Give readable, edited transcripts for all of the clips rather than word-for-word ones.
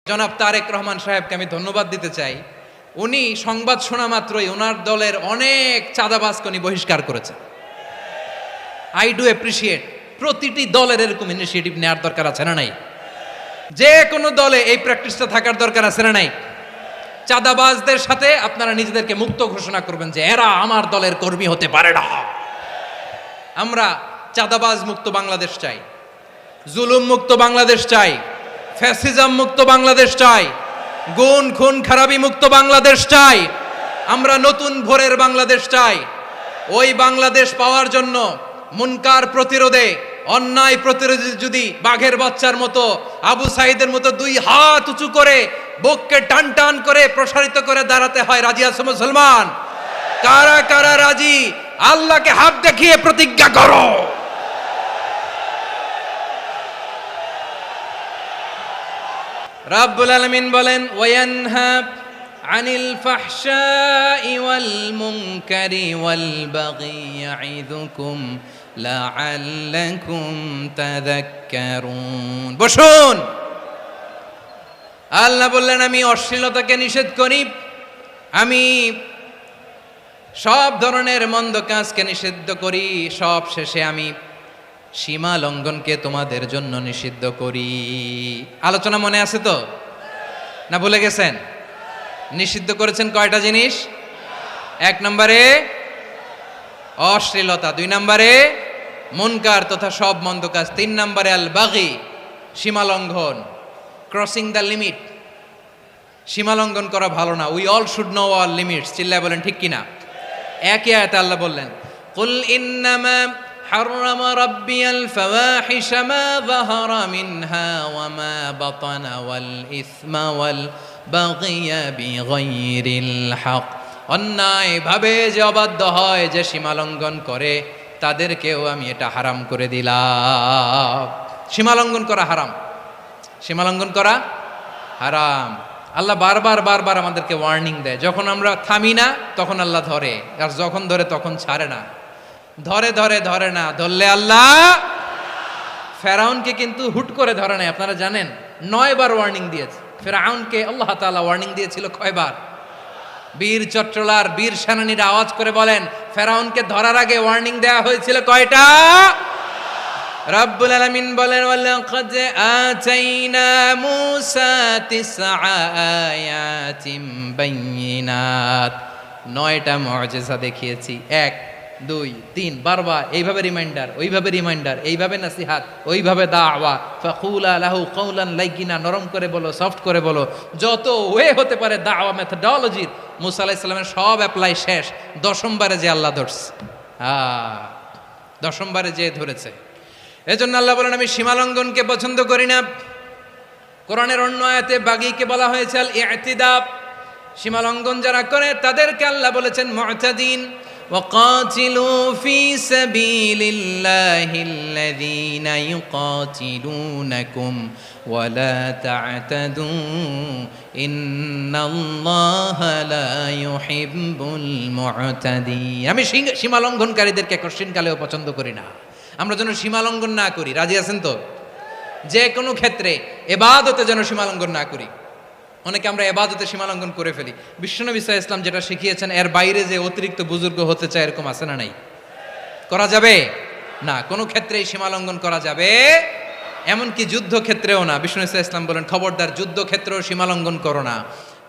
জনাব তারেক রহমান সাহেবকে আমি ধন্যবাদ দিতে চাই। উনি সংবাদ শোনা মাত্রই ওনার দলের অনেক চাঁদাবাজকে উনি বহিষ্কার করেছেন। I do appreciate. প্রতিটি দলের এরকম ইনিশিয়েটিভ নেওয়ার দরকার আছে না নাই? যে কোনো দলে এই প্র্যাকটিসটা থাকার দরকার আছে না নাই? চাঁদাবাজদের সাথে আপনারা নিজেদেরকে মুক্ত ঘোষণা করবেন যে এরা আমার দলের কর্মী হতে পারে না। আমরা চাঁদাবাজ মুক্ত বাংলাদেশ চাই, জুলুম মুক্ত বাংলাদেশ চাই, ফ্যাসিজম মুক্ত বাংলাদেশ চাই, গুণ খুন খারাপি মুক্ত বাংলাদেশ চাই। আমরা নতুন ভোরের বাংলাদেশ চাই। ওই বাংলাদেশ পাওয়ার জন্য মুনকার প্রতিরোধে, অন্যায় প্রতিরোধে যদি বাঘের বাচ্চার মতো, আবু সাইদের মতো দুই হাত উঁচু করে বুককে টান টান করে প্রসারিত করে দাঁড়াতে হয়, রাজি আছো মুসলমান? কারা কারা রাজি? আল্লাহকে হাত দেখিয়ে প্রতিজ্ঞা করো। রাব্বুল আলামিন বলেন, ওয়ায়ানহা আনিল ফাহশাই ওয়াল মুনকারি ওয়াল বাগি ইয়াইদুকুম লাআল্লাকুম তাযাক্কারুন। বসুন। আল্লাহ বললেন, আমি অশ্লীলতাকে নিষেধ করি, আমি সব ধরনের মন্দ কাজকে নিষিদ্ধ করি, সব শেষে আমি সীমা লঙ্ঘনকে তোমাদের জন্য নিষিদ্ধ করি। আলোচনা মনে আছে তো, না ভুলে গেছেন? নিষিদ্ধ করেছেন কয়টা জিনিস? 1 নম্বরে অশ্লীলতা, 2 নম্বরে মুনকার তথা সব মন্দ কাজ, 3 নম্বরে আল বাগি, সীমা লঙ্ঘন, ক্রসিং দ্য লিমিট। সীমা লঙ্ঘন করা ভালো না। We all should know our limits. চিল্লায় বলেন ঠিক কিনা? একই আয়াতে আল্লাহ বললেন, কুল ইন্নামা حرم ربي الفواحش ما ظهر منها وما بطن والإثم والبغي بغير الحق। অন্যায় ভাবে যে অবাধ্য হয়, যে সীমালঙ্ঘন করে, তাদেরকেও আমি এটা হারাম করে দিলাম। সীমালঙ্ঘন করা হারাম, সীমালঙ্ঘন করা হারাম। আল্লাহ বারবার বারবার আমাদেরকে ওয়ার্নিং দেয়। যখন আমরা থামি না তখন আল্লাহ ধরে, আর যখন ধরে তখন ছাড়ে না। ধরে ধরে ধরে না, ধরলে আল্লাহ। ফেরাউনকে কিন্তু হুট করে ধরে নাই, আপনারা জানেন 9 বার ওয়ার্নিং দিয়েছে। ফেরাউনকে আল্লাহ তাআলা ওয়ার্নিং দিয়েছিল কয়বার? বীর চট্টলার বীর সেনানীরা আওয়াজ করে বলেন, ফেরাউনকে ধরার আগে ওয়ার্নিং দেওয়া হয়েছিল কয়টা? রব্বুল আলামিন বলেন, ওয়ালাকাদ আতাইনা মূসা 9 আয়াতিন বাইয়িনাত। 9টা মুআজিজা দেখিয়েছি। 1 2 3 বারবার এইভাবে রিমাইন্ডার, ওইভাবে রিমাইন্ডার, এইভাবে নাসিহাত, ওইভাবে দাওয়া। ফাকুলা লাহু কাওলান লাইয়িনা, নরম করে বলো, সফট করে বলো, যত ওয়ে হতে পারে দাওয়া মেথডোলজির। মুসা আলাইহিস সালামের সব অ্যাপ্লাই শেষ। 10ম বারে যে আল্লাহ ধরছে, 10ম বারে যে ধরেছে। এজন্য আল্লাহ বলেন, আমি সীমালঙ্ঘনকে পছন্দ করি না। কোরআনের অন্য আয়াতে বাগীকে বলা হয়েছে আল ইতিদা। সীমালঙ্ঘন যারা করে তাদেরকে আল্লাহ বলেছেন মুতাদিন। وقاتلوا في سبيل الله الذين يقاتلونكم ولا تعتدوا إن الله لا يحب المعتدين। আমি সীমা লঙ্ঘনকারীদেরকে কোশ্চেন কালেও পছন্দ করি না। আমরা যেন সীমা লঙ্ঘন না করি। রাজি আছেন তো? যে কোনো ক্ষেত্রে ইবাদতে যেন সীমা লঙ্ঘন না করি। অনেকে আমরা ইবাদতে সীমালঙ্ঘন করে ফেলি। বিশ্বনবী সাল্লাল্লাহু আলাইহি ওয়াসাল্লাম যেটা শিখিয়েছেন, এর বাইরে যে অতিরিক্ত বুজুর্গ হতে চায়, এরকম আছে না নাই? করা যাবে না, কোনো ক্ষেত্রেই সীমালঙ্ঘন করা যাবে, এমনকি যুদ্ধ ক্ষেত্রেও না। বিশ্বনবী সাল্লাল্লাহু আলাইহি ওয়াসাল্লাম বলেন, খবরদার যুদ্ধ ক্ষেত্রেও সীমালঙ্ঘন করো না।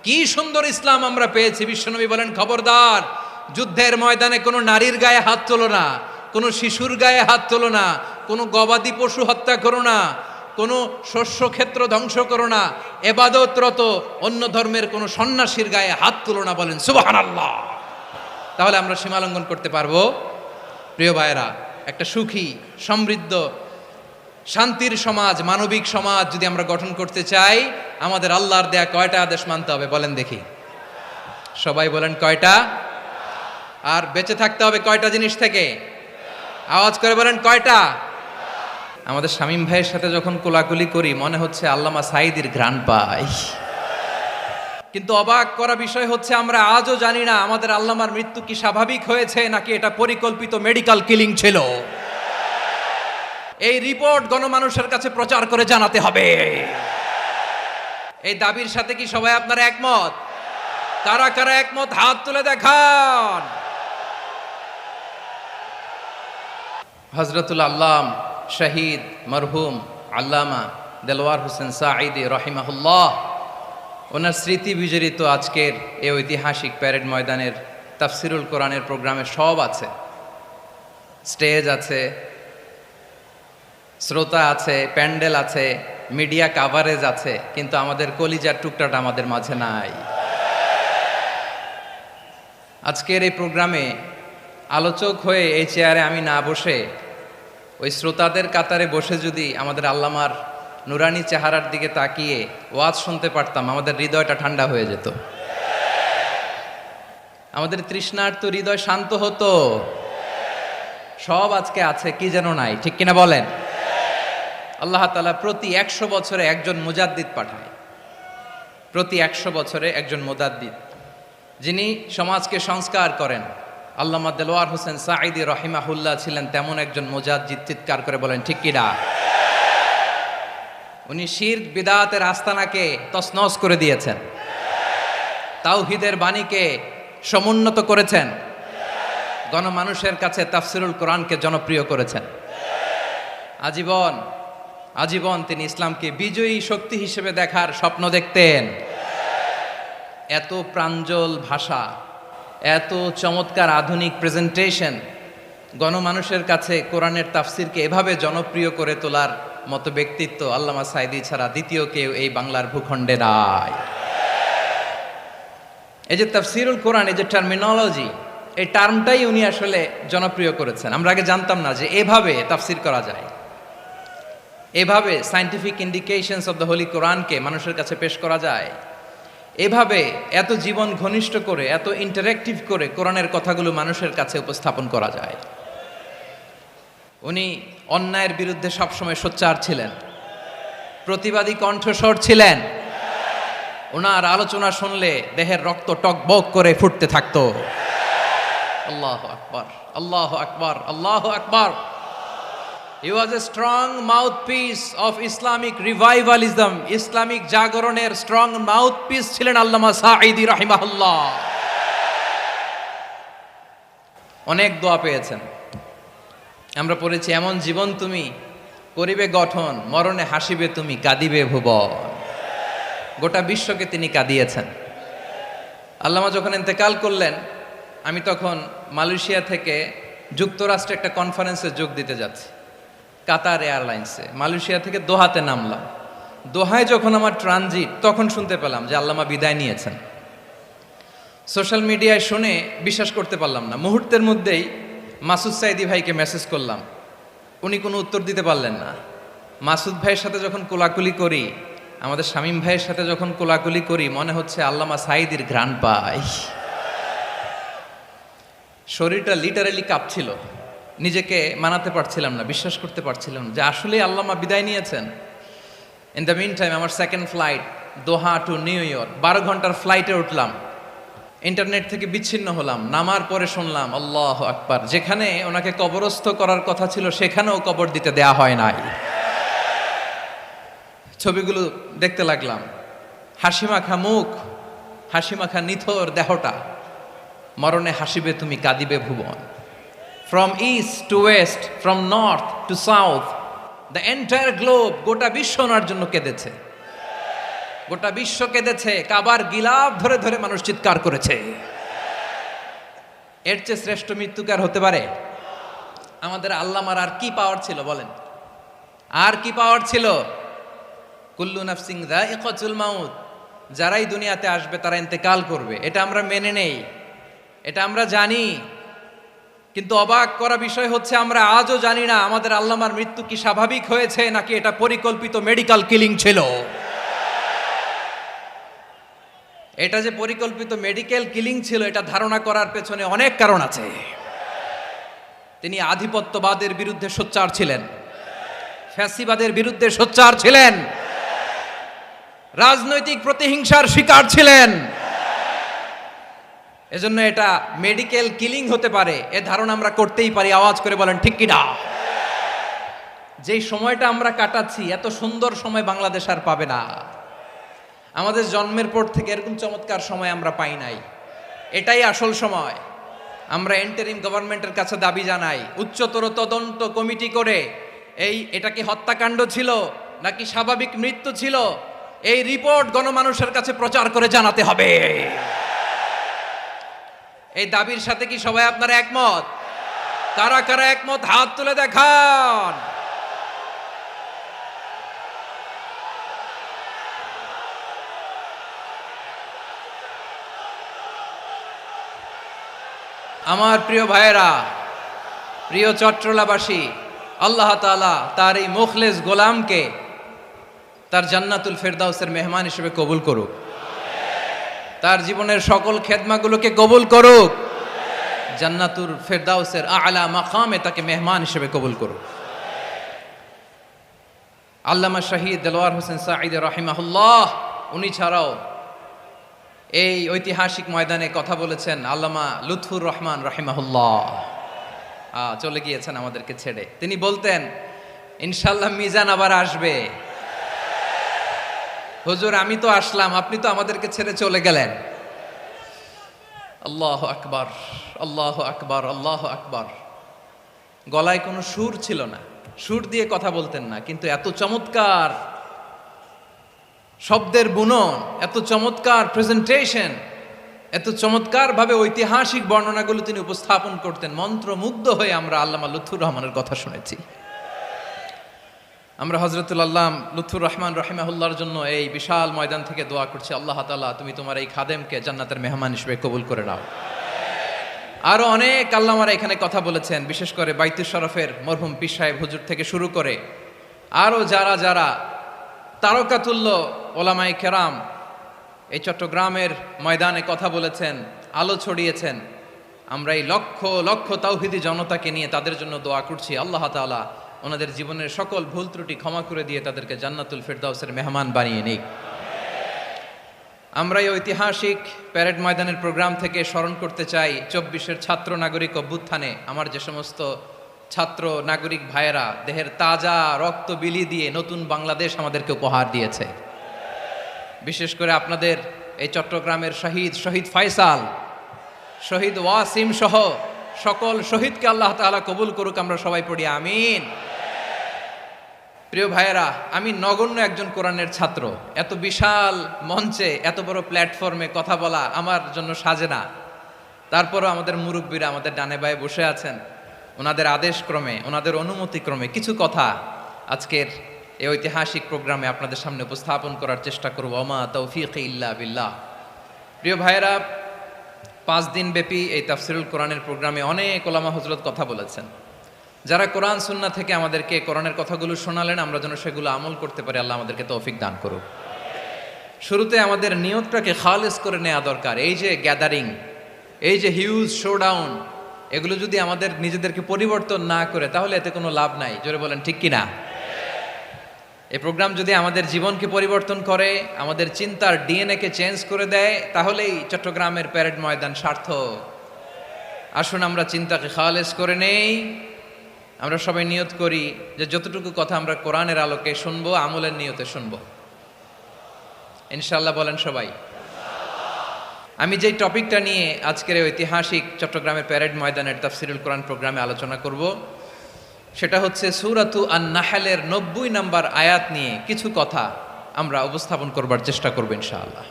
কি সুন্দর ইসলাম আমরা পেয়েছি। বিশ্বনবী বলেন, খবরদার যুদ্ধের ময়দানে কোনো নারীর গায়ে হাত তোলো না, কোনো শিশুর গায়ে হাত তোলো না, কোনো গবাদি পশু হত্যা করো না, কোনো শস্য ক্ষেত্র ধ্বংস করো না, ইবাদতরত অন্য ধর্মের কোনো সন্ন্যাসীর গায়ে হাত তুলো না। বলেন সুবহানাল্লাহ। তাহলে আমরা সীমালঙ্ঘন করতে পারবো? প্রিয় ভাইরা, একটা সুখী, সমৃদ্ধ, শান্তির সমাজ, মানবিক সমাজ যদি আমরা গঠন করতে চাই, আমাদের আল্লাহর দেয়া কয়টা আদেশ মানতে হবে বলেন দেখি? সবাই বলেন কয়টা? আর বেঁচে থাকতে হবে কয়টা জিনিস থেকে? আওয়াজ করে বলেন কয়টা? আমাদের শামীম ভাইয়ের সাথে যখন কোলাকুলি করি মনে হচ্ছে আল্লামা সাঈদীর ঘ্রাণ পাই। কিন্তু অবাক করা বিষয় হচ্ছে, আমরা আজও জানি না আমাদের আল্লামার মৃত্যু কি স্বাভাবিক হয়েছে নাকি এটা পরিকল্পিত মেডিকেল কিলিং ছিল। এই রিপোর্ট গণমানুষের কাছে প্রচার করে জানাতে হবে। এই দাবির সাথে কি সবাই আপনারা একমত? কারা কারা একমত হাত তুলে দেখান। হযরতুল আল্লাম শহীদ মরহুম আল্লামা দেলওয়ার হোসেন সাঈদী রাহিমাহুল্লাহ, ওনার স্মৃতি বিজড়িত আজকের এই ঐতিহাসিক প্যারেড ময়দানের তাফসিরুল কোরআনের প্রোগ্রামে সব আছে। স্টেজ আছে, শ্রোতা আছে, প্যান্ডেল আছে, মিডিয়া কাভারেজ আছে, কিন্তু আমাদের কলিজার টুকটাটা আমাদের মাঝে নাই। আজকের এই প্রোগ্রামে আলোচক হয়ে এই চেয়ারে আমি না বসে ওই শ্রোতাদের কাতারে বসে যদি আমাদের আল্লামার নুরানি চেহারার দিকে তাকিয়ে ওয়াজ শুনতে পারতাম, আমাদের হৃদয়টা ঠান্ডা হয়ে যেত, আমাদের তৃষ্ণার্ত হৃদয় শান্ত হতো। সব আজকে আছে, কি যেন নাই, ঠিক কিনা বলেন? আল্লাহ তাআলা প্রতি 100 বছরে একজন মুজাদ্দিদ পাঠায়, প্রতি 100 বছরে একজন মুজাদ্দিদ, যিনি সমাজকে সংস্কার করেন। আল্লামা দেলওয়ার হোসেন সাঈদী রাহিমাহুল্লাহ ছিলেন তেমন একজন মুজাদ্দিদ। চিৎকার করে বলেন ঠিক কিনা? উনি শিরক বিদআতের আস্তানাকে তছনছ করে দিয়েছেন, তাওহীদের বাণীকে সমুন্নত করেছেন, গণমানুষের কাছে তাফসিরুল কোরআনকে জনপ্রিয় করেছেন। আজীবন আজীবন তিনি ইসলামকে বিজয়ী শক্তি হিসেবে দেখার স্বপ্ন দেখতেন। এত প্রাঞ্জল ভাষা, এত চমৎকার আধুনিক প্রেজেন্টেশন, গণমানুষের কাছে কোরআনের তাফসিরকে এভাবে জনপ্রিয় করে তোলার মতো ব্যক্তিত্ব আল্লামা সাঈদী ছাড়া দ্বিতীয় কেউ এই বাংলার ভূখণ্ডে নাই। এই যে তাফসিরুল কোরআন, এই যে টার্মিনোলজি, এই টার্মটাই উনি আসলে জনপ্রিয় করেছেন। আমরা আগে জানতাম না যে এভাবে তাফসির করা যায়, এভাবে scientific indications of the Holi কোরআনকে মানুষের কাছে পেশ করা যায়, এভাবে এত জীবন ঘনিষ্ঠ করে, এত ইন্টারেক্টিভ করে কোরআনের কথাগুলো মানুষের কাছে উপস্থাপন করা যায়। উনি অন্যায়ের বিরুদ্ধে সবসময় সোচ্চার ছিলেন, প্রতিবাদী কণ্ঠস্বর ছিলেন। ওনার আলোচনা শুনলে দেহের রক্ত টকবক করে ফুটতে থাকতো। আল্লাহু আকবার, আল্লাহু আকবার, আল্লাহু আকবার। He was a strong mouthpiece of Islamic revivalism. Islamic জাগরণের স্ট্রং মাউথপিস ছিলেন আল্লামা সাঈদী রাহিমাহুল্লাহ। অনেক দোয়া পেয়েছেন, আমরা পড়েছি, এমন জীবন তুমি করিবে গঠন, মরণে হাসিবে তুমি, কাঁদিবে ভুবন। গোটা বিশ্বকে তিনি কাঁদিয়েছেন। আল্লামা যখন ইন্তেকাল করলেন, আমি তখন মালয়েশিয়া থেকে যুক্তরাষ্ট্রে একটা কনফারেন্সে যোগ দিতে যাচ্ছি, কাতার এয়ারলাইন্সে। মালয়েশিয়া থেকে দোহাতে নামলাম। দোহায় যখন আমার ট্রানজিট, তখন শুনতে পেলাম যে আল্লামা বিদায় নিয়েছেন। সোশ্যাল মিডিয়ায় শুনে বিশ্বাস করতে পারলাম না। মুহূর্তের মধ্যেই মাসুদ সাঈদী ভাইকে মেসেজ করলাম, উনি কোনো উত্তর দিতে পারলেন না। মাসুদ ভাইয়ের সাথে যখন কোলাকুলি করি, আমাদের শামীম ভাইয়ের সাথে যখন কোলাকুলি করি, মনে হচ্ছে আল্লামা সাঈদীর ঘ্রাণ পাই। শরীরটা লিটারালি কাঁপছিল, নিজেকে মানাতে পারছিলাম না, বিশ্বাস করতে পারছিলাম না যে আসলে আল্লামা বিদায় নিয়েছেন। ইন দ্য মিন টাইম আমার সেকেন্ড ফ্লাইট দোহা টু নিউ ইয়র্ক, 12 ঘন্টার ফ্লাইটে উঠলাম, ইন্টারনেট থেকে বিচ্ছিন্ন হলাম। নামার পরে শুনলাম আল্লাহু আকবার, যেখানে ওনাকে কবরস্থ করার কথা ছিল সেখানেও কবর দিতে দেয়া হয় নাই। ছবিগুলো দেখতে লাগলাম, হাসিমাখা মুখ, হাসিমাখা নিথর দেহটা, মরণে হাসিবে তুমি, কাঁদিবে ভুবন। From east to west, from north to south, the entire globe, গোটা বিশ্ব ওনার জন্য কেঁদেছে, গোটা বিশ্ব কেঁদেছে। কাবার গিলাফ ধরে ধরে মানুষ চিৎকার করেছে। এর চেয়ে শ্রেষ্ঠ মৃত্যুকার হতে পারে? আমাদের আল্লামার আর কি পাওয়ার ছিল বলেন? আর কি পাওয়ার ছিল? কুল্লু নাফসিন যায়িকাতুল মাউত, যারাই দুনিয়াতে আসবে তারা ইন্তেকাল করবে, এটা আমরা মেনে নেই, এটা আমরা জানি। কিন্তু অবাক করা বিষয় হচ্ছে, আমরা আজও জানি না আমাদের আল্লামার মৃত্যু কি স্বাভাবিক হয়েছে নাকি এটা পরিকল্পিত মেডিকেল কিলিং ছিল। এটা যে পরিকল্পিত মেডিকেল কিলিং ছিল, এটা ধারণা করার পেছনে অনেক কারণ আছে। তিনি আধিপত্যবাদের বিরুদ্ধে সোচ্চার ছিলেন, ফ্যাসিবাদের বিরুদ্ধে সোচ্চার ছিলেন, রাজনৈতিক প্রতিহিংসার শিকার ছিলেন। এজন্য এটা মেডিকেল কিলিং হতে পারে এ ধারণা আমরা করতেই পারি। আওয়াজ করে বলেন ঠিক কিনা? যেই সময়টা আমরা কাটাচ্ছি, এত সুন্দর সময় বাংলাদেশ আর পাবে না। আমাদের জন্মের পর থেকে এরকম চমৎকার সময় আমরা পাই নাই। এটাই আসল সময়। আমরা ইন্টারিম গভর্নমেন্টের কাছে দাবি জানাই, উচ্চতর তদন্ত কমিটি করে এটা কি হত্যাকাণ্ড ছিল নাকি স্বাভাবিক মৃত্যু ছিল, এই রিপোর্ট গণমানুষের কাছে প্রচার করে জানাতে হবে। এই দাবির সাথে কি সবাই আপনারা একমত? কারা কারা একমত হাত তুলে দেখান। আমার প্রিয় ভাইয়েরা, প্রিয় চট্টলাবাসী, আল্লাহ তাআলা তার এই মুখলেস গোলামকে তার জান্নাতুল ফেরদাউসের মেহমান হিসেবে কবুল করুক, তার জীবনের সকল খেদমাগুলোকে কবুল করুক, জান্নাতুল ফেরদাউসের আলা মাকামে তাকে মেহমান হিসেবে কবুল করুক। আল্লামা শহীদ দেলোয়ার হোসেন সাঈদ রাহিমাহুল্লাহ, উনি ছাড়াও এই ঐতিহাসিক ময়দানে কথা বলেছেন আল্লামা লুৎফুর রহমান রাহিমাহুল্লাহ। চলে গিয়েছেন আমাদেরকে ছেড়ে। তিনি বলতেন, ইনশাল্লাহ মিজান আবার আসবে। হুজুর আমি তো আসলাম, আপনি তো আমাদেরকে ছেড়ে চলে গেলেন। আল্লাহু আকবার, আল্লাহু আকবার, আল্লাহু আকবার। গলায় কোনো সুর ছিল না, সুর দিয়ে কথা বলতেন না, কিন্তু এত চমৎকার শব্দের বুনন, এত চমৎকার প্রেজেন্টেশন, এত চমৎকার ভাবে ঐতিহাসিক বর্ণনাগুলো তিনি উপস্থাপন করতেন। মন্ত্রমুগ্ধ হয়ে আমরা আল্লামা লুৎফুর রহমানের কথা শুনেছি। আমরা হযরতুল আল্লাম লুৎফুর রহমান রাহিমাহুল্লাহর জন্য এই বিশাল ময়দান থেকে দোয়া করছি, আল্লাহ তাআলা তুমি তোমার এই খাদেমকে জান্নাতের মেহমান হিসেবে কবুল করে নাও। আরো অনেক আল্লামারা এখানে কথা বলেছেন, বিশেষ করে বাইতুল শরফের মরহুম পীর সাহেব হুজুর থেকে শুরু করে আরো যারা যারা তারকাতুল্য ওলামায়ে কেরাম এই চট্টগ্রামের ময়দানে কথা বলেছেন, আলো ছড়িয়েছেন। আমরা এই লক্ষ লক্ষ তাওহীদি জনতাকে নিয়ে তাদের জন্য দোয়া করছি, আল্লাহ তাআলা ওনাদের জীবনের সকল ভুল ত্রুটি ক্ষমা করে দিয়ে তাদেরকে জান্নাতুল ফেরদাউসের মেহমান বানিয়ে নিক। আমরা এই ঐতিহাসিক প্যারেড ময়দানের প্রোগ্রাম থেকে স্মরণ করতে চাই 24-এর ছাত্র নাগরিক অভ্যুত্থানে আমার যে সমস্ত ছাত্র নাগরিক ভাইয়েরা দেহের তাজা রক্ত বিলি দিয়ে নতুন বাংলাদেশ আমাদেরকে উপহার দিয়েছে। বিশেষ করে আপনাদের এই চট্টগ্রামের শহীদ ফয়সাল, শহীদ ওয়াসিম সহ সকল শহীদকে আল্লাহ তাআলা কবুল করুক। আমরা সবাই পড়ি আমিন। প্রিয় ভাইয়েরা, আমি নগণ্য একজন কোরআনের ছাত্র, এত বিশাল মঞ্চে এত বড় প্ল্যাটফর্মে কথা বলা আমার জন্য সাজে না। তারপরও আমাদের মুরব্বীরা আমাদের ডানে বায়ে বসে আছেন, ওনাদের আদেশক্রমে, ওনাদের অনুমতিক্রমে কিছু কথা আজকের এই ঐতিহাসিক প্রোগ্রামে আপনাদের সামনে উপস্থাপন করার চেষ্টা করব। ওমা তৌফিক ইল্লা বিল্লাহ। প্রিয় ভাইয়েরা, 5 দিন ব্যাপী এই তাফসিরুল কোরআনের প্রোগ্রামে অনেক ওলামা হযরত কথা বলেছেন। যারা কোরআন সুন্নাহ থেকে আমাদেরকে কোরআনের কথাগুলো শোনালেন, আমরা যেন সেগুলো আমল করতে পারি, আল্লাহ আমাদেরকে তৌফিক দান করুক। শুরুতে আমাদের নিয়তটাকে খালেস করে নেওয়া দরকার। এই যে গ্যাদারিং, এই যে হিউজ শোডাউন, এগুলো যদি আমাদের নিজেদেরকে পরিবর্তন না করে তাহলে এতে কোনো লাভ নাই। জোরে বলেন ঠিক কিনা? এই প্রোগ্রাম যদি আমাদের জীবনকে পরিবর্তন করে, আমাদের চিন্তার ডিএনএকে চেঞ্জ করে দেয়, তাহলেই চট্টগ্রামের প্যারেড ময়দান সার্থক। আসুন আমরা চিন্তাকে খালেস করে নেই। আমরা সবাই নিয়ত করি যে যতটুকু কথা আমরা কোরআনের আলোকে শুনবো, আমলের নিয়তে শুনবো ইনশাআল্লাহ। বলেন সবাই। আমি যেই টপিকটা নিয়ে আজকের এই ঐতিহাসিক চট্টগ্রামের প্যারেড ময়দানের তাফসিরুল কোরআন প্রোগ্রামে আলোচনা করব, সেটা হচ্ছে সূরাতু আন-নাহলের 90 নম্বর আয়াত নিয়ে কিছু কথা আমরা উপস্থাপন করবার চেষ্টা করব ইনশাআল্লাহ।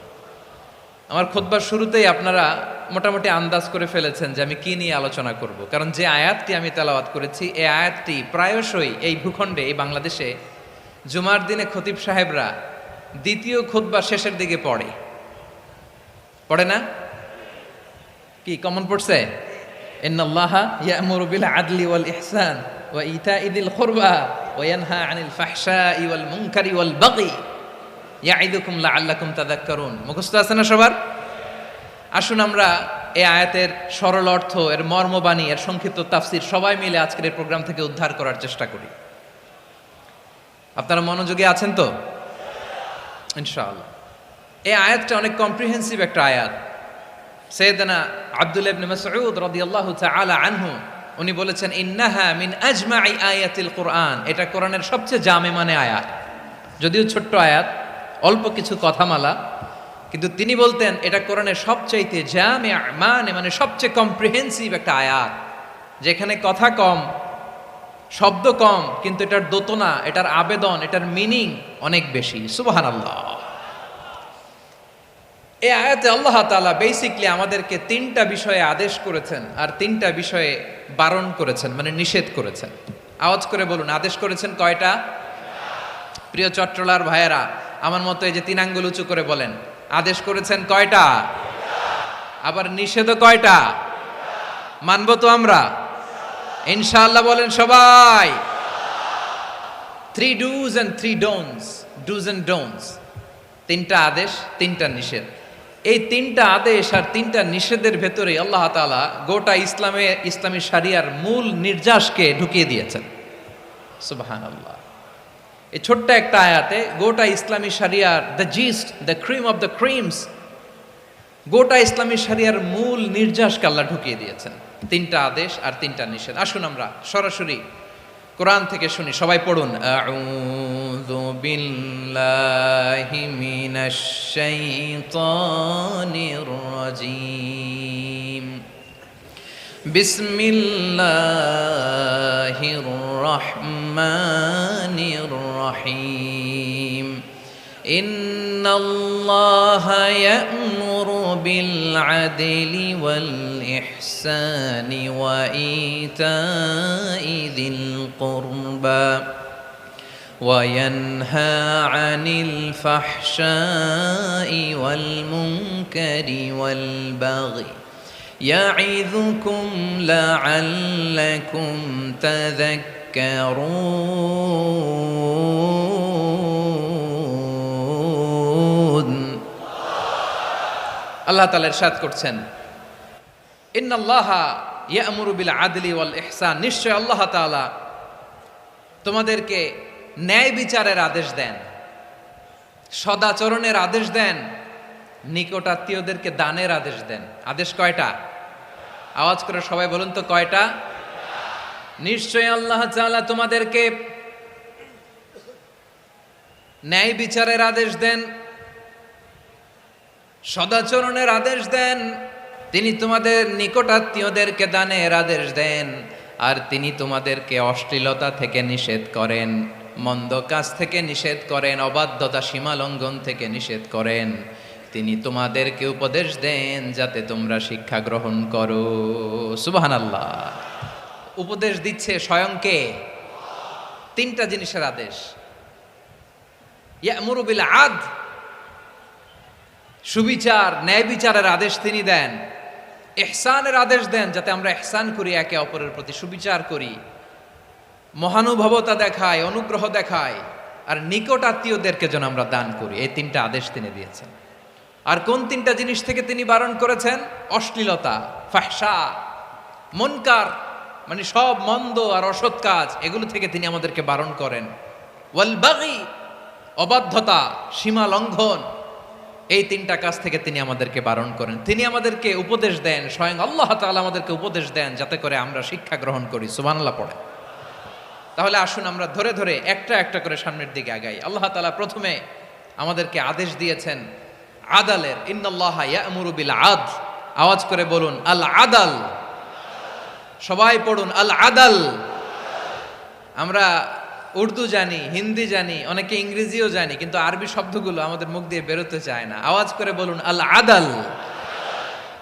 আমার খুতবার শুরুতেই আপনারা মোটামুটি আন্দাজ করে ফেলেছেন যে আমি কি নিয়ে আলোচনা করব, কারণ যে আয়াতটি আমি তেলাওয়াত করেছি এই আয়াতটি প্রায়শই এই ভূখণ্ডে, এই বাংলাদেশে জুমার দিনে খতিব সাহেবরা দ্বিতীয় খুতবার শেষের দিকে পড়ে না? কি কমন পড়ছে? ইন্নাল্লাহা ইয়া'মুরু বিল আদলি ওয়াল ইহসান ওয়া ইতা'i যিল কুরবা ওয়া ইয়ানহা আনিল ফাহশাই ওয়াল মুনকারি ওয়াল বাগি ইয়া'iদুকুম লাআল্লাকুম তাযাক্কারুন। মুখস্থ আছে না সবার? আসুন আমরা এই আয়াতের সরল অর্থ, এর মর্মবাণী, এর সংক্ষিপ্ত তাফসীর সবাই মিলে আজকের এই প্রোগ্রাম থেকে উদ্ধার করার চেষ্টা করি। আপনারা মনোযোগী আছেন তো? ইনশাআল্লাহ। এই আয়াতটা অনেক কম্প্রিহেন্সিভ একটা আয়াত। সাইয়েদনা আব্দুল্লাহ ইবনে মাসউদ রাদিয়াল্লাহু তাআলা আনহু উনি বলেছেন, ইন্নাহা মিন আজমাই আয়াতিল কুরআন। এটা কোরআনের সবচেয়ে জামে মানে আয়াত। যদিও ছোট্ট আয়াত, অল্প কিছু কথামালা, কিন্তু তিনি বলতেন এটা কোরআনের সবচাইতে জামিআ মানে সবচেয়ে কম্প্রিহেন্সিভ একটা আয়াত, যেখানে কথা কম, শব্দ কম, কিন্তু এটার দোতনা, এটার আবেদন, এটার মিনিং অনেক বেশি। সুবহানাল্লাহ। এই আয়াতে আল্লাহ তাআলা বেসিকলি আমাদেরকে 3টা বিষয়ে আদেশ করেছেন আর 3টা বিষয়ে বারণ করেছেন, মানে নিষেধ করেছেন। আওয়াজ করে বলুন, আদেশ করেছেন কয়টা? প্রিয় চট্টলার ভাইয়েরা, আমার মতো এই যে 3 আঙ্গুল উঁচু করে বলেন, আদেশ করেছেন কয়টা? আবার নিষেধও কয়টা? মানবো তো আমরা ইনশাআল্লাহ? বলেন সবাই। 3 do's and 3 don'ts, do's and don'ts, 3টা আদেশ, 3টা নিষেধ। এই 3টা আদেশ আর 3টা নিষেধের ভেতরে আল্লাহ তাআলা গোটা ইসলামী শরিয়ার মূল নির্যাসকে ঢুকিয়ে দিয়েছেন। সুবহানাল্লাহ। এই ছোট্ট একটা আয়াতে গোটা ইসলামী শরিয়ার the gist, the cream of the creams, গোটা ইসলামী শরিয়ার মূল নির্যাসকে আল্লাহ ঢুকিয়ে দিয়েছেন। 3টা আদেশ আর 3টা নিষেধ। আসুন আমরা সরাসরি কোরআন থেকে শুনি, সবাই পড়ুন। আউযু বিল্লাহি মিনাশ শাইতানির রাজীম। বিসমিল্লাহির রহমানির রহিম। ইন্নাল্লাহা ইয়া'মুরু বিল আদলি ওয়াল ইহসানি ওয়া ইতাই যিল কুরবা ওয়া ইয়ানহা আনিল ফাহশাই ওয়াল মুনকারি ওয়াল বাগি ইয়া'ইযুকুম লা'আল্লাকুম তাযাক্কারুন। আল্লাহ তাআলা ইরশাদ করছেন, ইন্নাল্লাহা ইয়া'মুরু বিল আদলি ওয়াল ইহসান, নিশ্চয় আল্লাহ তাআলা তোমাদেরকে ন্যায় বিচারের আদেশ দেন, সদাচরণের আদেশ দেন, নিকটাত্মীয়দেরকে দানের আদেশ দেন। আদেশ কয়টা? আওয়াজ করে সবাই বলুন তো কয়টা? নিশ্চয় আল্লাহ তাআলা তোমাদেরকে ন্যায় বিচারের আদেশ দেন, সদাচরণের আদেশ দেন, তিনি তোমাদের নিকটাত্মীয়দেরকে দানের আদেশ দেন, আর তিনি তোমাদেরকে অশ্লীলতা থেকে নিষেধ করেন, মন্দ কাজ থেকে নিষেধ করেন, অবাধ্যতা সীমালঙ্ঘন থেকে নিষেধ করেন। তিনি তোমাদেরকে উপদেশ দেন যাতে তোমরা শিক্ষা গ্রহণ করো। সুবহানাল্লাহ। উপদেশ দিচ্ছে স্বয়ং কে? 3টা জিনিসের আদেশ। ইয়া'মুরু বিল আদল, সুবিচার, ন্যায় বিচারের আদেশ তিনি দেন। ইহসানের আদেশ দেন, যাতে আমরা ইহসান করি, একে অপরের প্রতি সুবিচার করি, মহানুভবতা দেখাই, অনুগ্রহ দেখাই, আর নিকট আত্মীয়দেরকে যেন আমরা দান করি। এই 3টা আদেশ তিনি দিয়েছেন। আর কোন 3টা জিনিস থেকে তিনি বারণ করেছেন? অশ্লীলতা, ফাহশা, মুনকার, মানে সব মন্দ আর অসৎ কাজ, এগুলো থেকে তিনি আমাদেরকে বারণ করেন। ওয়াল বাগি, অবাধ্যতা, সীমা লঙ্ঘন, এই 3টা কাজ থেকে তিনি আমাদেরকে বারণ করেন। তিনি আমাদেরকে উপদেশ দেন, স্বয়ং আল্লাহ তাআলা আমাদেরকে উপদেশ দেন যাতে করে আমরা শিক্ষা গ্রহণ করি। সুবহানাল্লাহ পড়ে। তাহলে আসুন আমরা ধরে ধরে একটা একটা করে সামনের দিকে আগাই। আল্লাহ তাআলা প্রথমে আমাদেরকে আদেশ দিয়েছেন আদালের। ইন্নাল্লাহা ইয়া'মুরু বিল আদল। আওয়াজ করে বলুন আল আদাল। সবাই পড়ুন আল আদাল। আমরা উর্দু জানি, হিন্দি জানি, অনেকে ইংরেজিও জানি, কিন্তু আরবি শব্দগুলো আমাদের মুখ দিয়ে বেরোতে চায় না। আওয়াজ করে বলুন আল আদাল।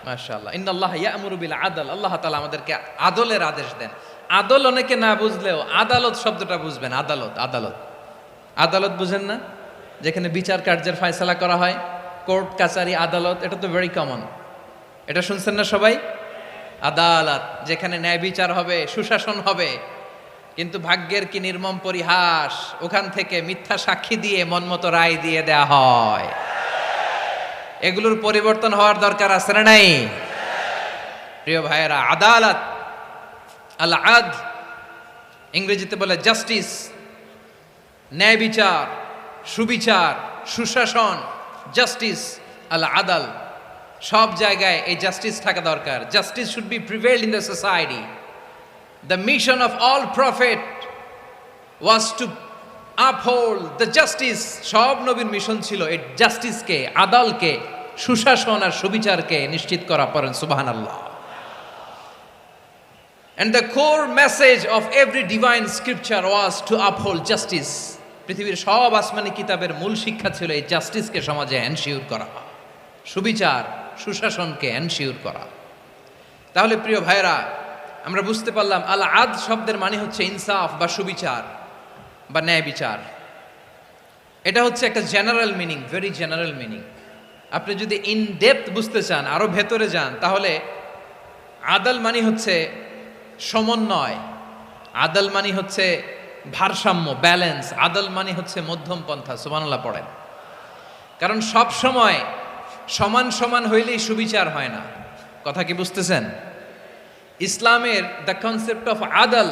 মাশাআল্লাহ। ইন্নাল্লাহা ইয়া'মুরু বিল আদল। আল্লাহ তাআলা আমাদেরকে আদলের আদেশ দেন। আদল অনেকে না বুঝলেও আদালত শব্দটা বুঝবেন। আদালত, আদালত, আদালত বুঝেন না? যেখানে বিচার কার্যের ফয়সালা করা হয়, কোর্ট কাচারি আদালত, এটা তো ভেরি কমন। এটা শুনছেন না সবাই? আদালত, যেখানে ন্যায় বিচার হবে, সুশাসন হবে। কিন্তু ভাগ্যের কি নির্মম পরিহাস, ওখান থেকে মিথ্যা সাক্ষী দিয়ে মনমতো রায় দিয়ে দেয়া হয়। এগুলোর পরিবর্তন হওয়ার দরকার আছে না নাই? প্রিয় ভাইয়েরা, আদালত, আল আদল, ইংরেজিতে বলে জাস্টিস, ন্যায় বিচার, সুবিচার, সুশাসন, জাস্টিস, আল আদল, সব জায়গায় এই জাস্টিস থাকা দরকার। Justice should be prevailed in the society. The mission of all prophet was to uphold the justice, সব নবীর মিশন ছিল এই জাস্টিসকে, আদালকে, সুশাসন আর সুবিচারকে নিশ্চিত করা। পড়েন সুবহানাল্লাহ। And the core message of every divine scripture was to uphold justice. পৃথিবীর সব আসমানি কিতাবের মূল শিক্ষা ছিল এই জাস্টিসকে সমাজে এনশিওর করা, সুবিচার সুশাসনকে এনশিওর করা। তাহলে প্রিয় ভাইরা, আমরা বুঝতে পারলাম আল আদ শব্দের মানে হচ্ছে ইনসাফ বা সুবিচার বা ন্যায় বিচার। এটা হচ্ছে একটা general meaning, very general meaning. আপনি যদি ইন ডেপথ বুঝতে চান, আরো ভেতরে যান, তাহলে আদাল মানে হচ্ছে সমন্বয়, আদাল মানে হচ্ছে ভারসাম্য, ব্যালেন্স। আদাল মানে হচ্ছে মধ্যম পন্থা। সুবহানাল্লাহ পড়েন। কারণ সব সময় সমান সমান হইলেই সুবিচার হয় না। কথা কি বুঝতেছেন? ইসলামের দ্য কনসেপ্ট অফ আদাল,